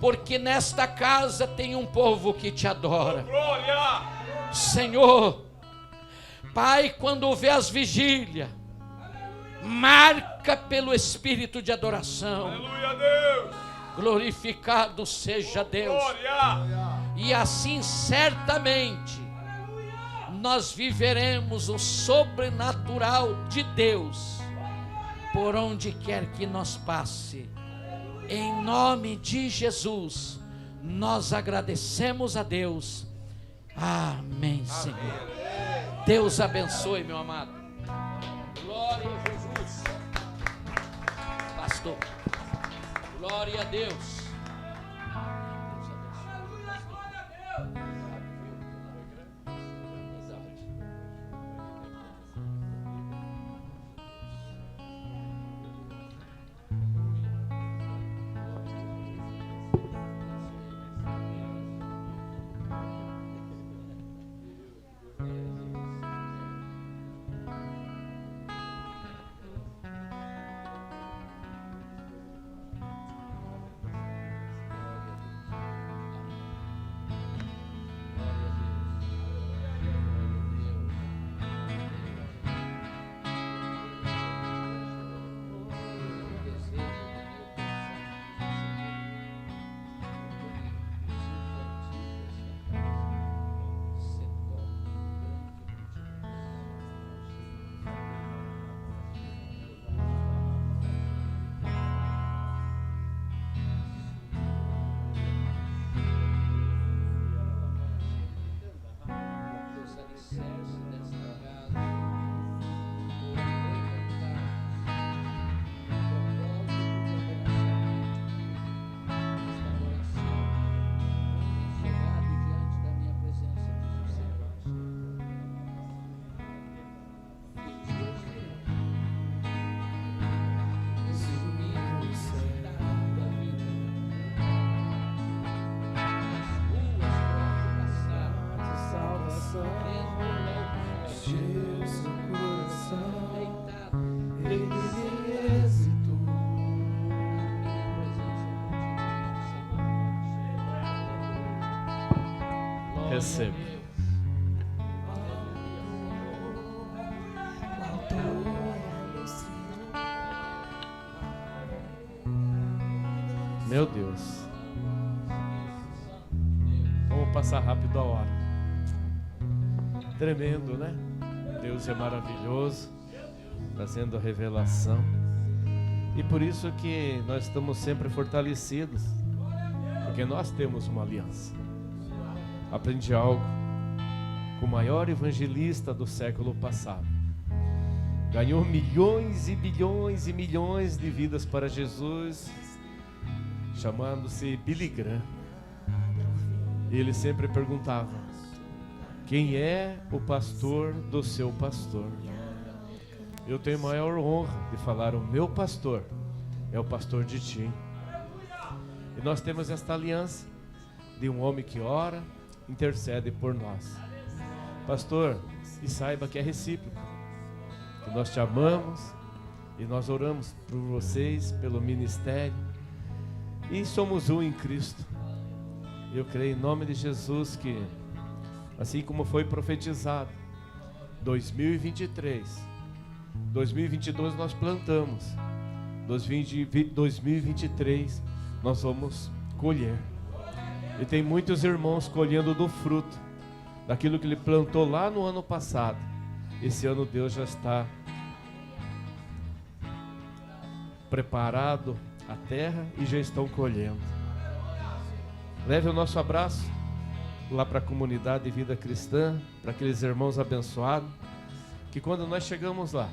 Porque nesta casa tem um povo que te adora. Senhor, Pai, quando vê as vigílias, marca pelo espírito de adoração. Aleluia, Deus! Glorificado seja Deus. E assim certamente nós viveremos o sobrenatural de Deus por onde quer que nós passe. Em nome de Jesus, nós agradecemos a Deus. Amém, Senhor. Deus abençoe, meu amado. Glória a Jesus. Pastor. Glória a Deus. Receba. Meu Deus. Vamos passar rápido a hora. Tremendo, né? Deus é maravilhoso, trazendo a revelação. E por isso que nós estamos sempre fortalecidos, porque nós temos uma aliança. Aprendi algo com o maior evangelista do século passado. Ganhou milhões e bilhões e milhões de vidas para Jesus, chamando-se Billy Graham. E ele sempre perguntava: quem é o pastor do seu pastor? Eu tenho a maior honra de falar: o meu pastor é o pastor de ti. E nós temos esta aliança de um homem que ora, intercede por nós. Pastor, e saiba que é recíproco, que nós te amamos e nós oramos por vocês, pelo ministério, e somos um em Cristo. Eu creio em nome de Jesus que, assim como foi profetizado, 2023, 2022 nós plantamos, 2023 nós vamos colher. E tem muitos irmãos colhendo do fruto daquilo que ele plantou lá no ano passado. Esse ano Deus já está preparado a terra e já estão colhendo. Leve o nosso abraço lá para a comunidade de vida cristã, para aqueles irmãos abençoados, que quando nós chegamos lá,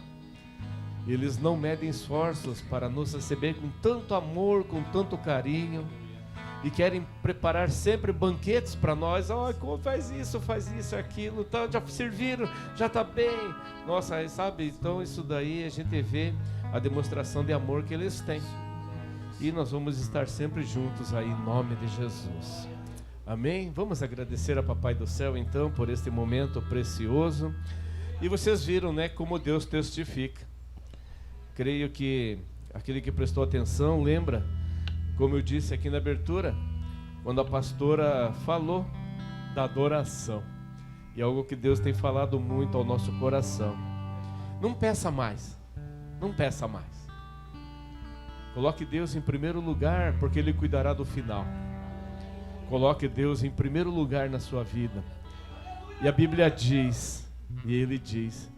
eles não medem esforços para nos receber com tanto amor, com tanto carinho, e querem preparar sempre banquetes para nós. Oh, faz isso, aquilo, tá, já serviram, já está bem. Nossa, sabe, então isso daí a gente vê a demonstração de amor que eles têm. E nós vamos estar sempre juntos aí, em nome de Jesus. Amém? Vamos agradecer a Papai do Céu, então, por este momento precioso. E vocês viram, né, como Deus testifica. Creio que aquele que prestou atenção, lembra, como eu disse aqui na abertura, quando a pastora falou da adoração. E é algo que Deus tem falado muito ao nosso coração. Não peça mais. Não peça mais. Coloque Deus em primeiro lugar, porque Ele cuidará do final. Coloque Deus em primeiro lugar na sua vida. E a Bíblia diz, e Ele diz,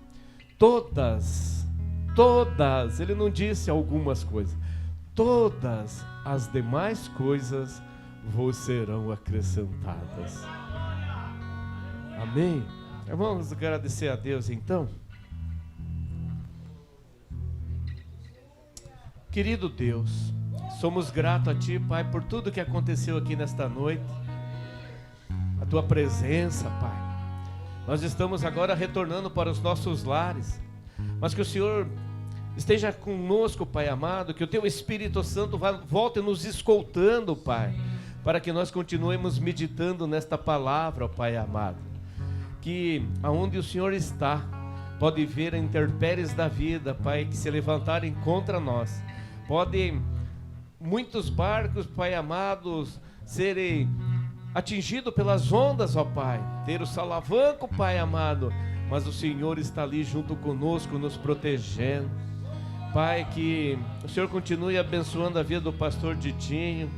todas, Ele não disse algumas coisas, todas as demais coisas vos serão acrescentadas. Amém? Vamos agradecer a Deus então. Querido Deus, somos gratos a Ti, Pai, por tudo que aconteceu aqui nesta noite. A Tua presença, Pai. Nós estamos agora retornando para os nossos lares, mas que o Senhor esteja conosco, Pai amado, que o Teu Espírito Santo volte nos escoltando, Pai, para que nós continuemos meditando nesta palavra, Pai amado. Que aonde o Senhor está, pode ver intempéries da vida, Pai, que se levantarem contra nós. Podem muitos barcos, Pai amados, serem atingidos pelas ondas, ó Pai. Ter o salavanco, Pai amado, mas o Senhor está ali junto conosco, nos protegendo. Pai, que o Senhor continue abençoando a vida do pastor Ditinho,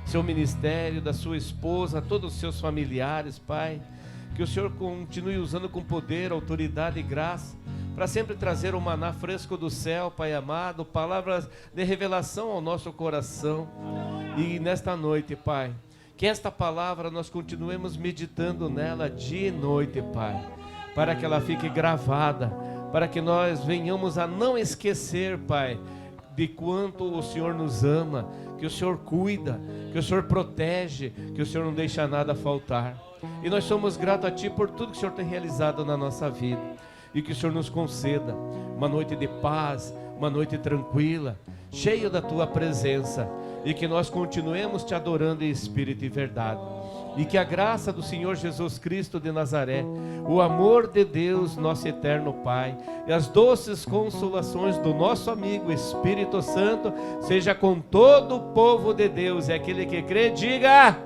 seu ministério, da sua esposa, todos os seus familiares, Pai. Que o Senhor continue usando com poder, autoridade e graça, para sempre trazer o maná fresco do céu, Pai amado, palavras de revelação ao nosso coração. E nesta noite, Pai, que esta palavra nós continuemos meditando nela dia e noite, Pai, para que ela fique gravada, para que nós venhamos a não esquecer, Pai, de quanto o Senhor nos ama, que o Senhor cuida, que o Senhor protege, que o Senhor não deixa nada faltar. E nós somos gratos a Ti por tudo que o Senhor tem realizado na nossa vida. E que o Senhor nos conceda uma noite de paz, uma noite tranquila, cheia da Tua presença. E que nós continuemos Te adorando em espírito e verdade. E que a graça do Senhor Jesus Cristo de Nazaré, o amor de Deus, nosso eterno Pai, e as doces consolações do nosso amigo Espírito Santo, seja com todo o povo de Deus. E aquele que crê, diga...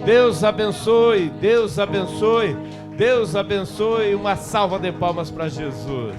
Deus abençoe, Deus abençoe, Deus abençoe. Uma salva de palmas para Jesus.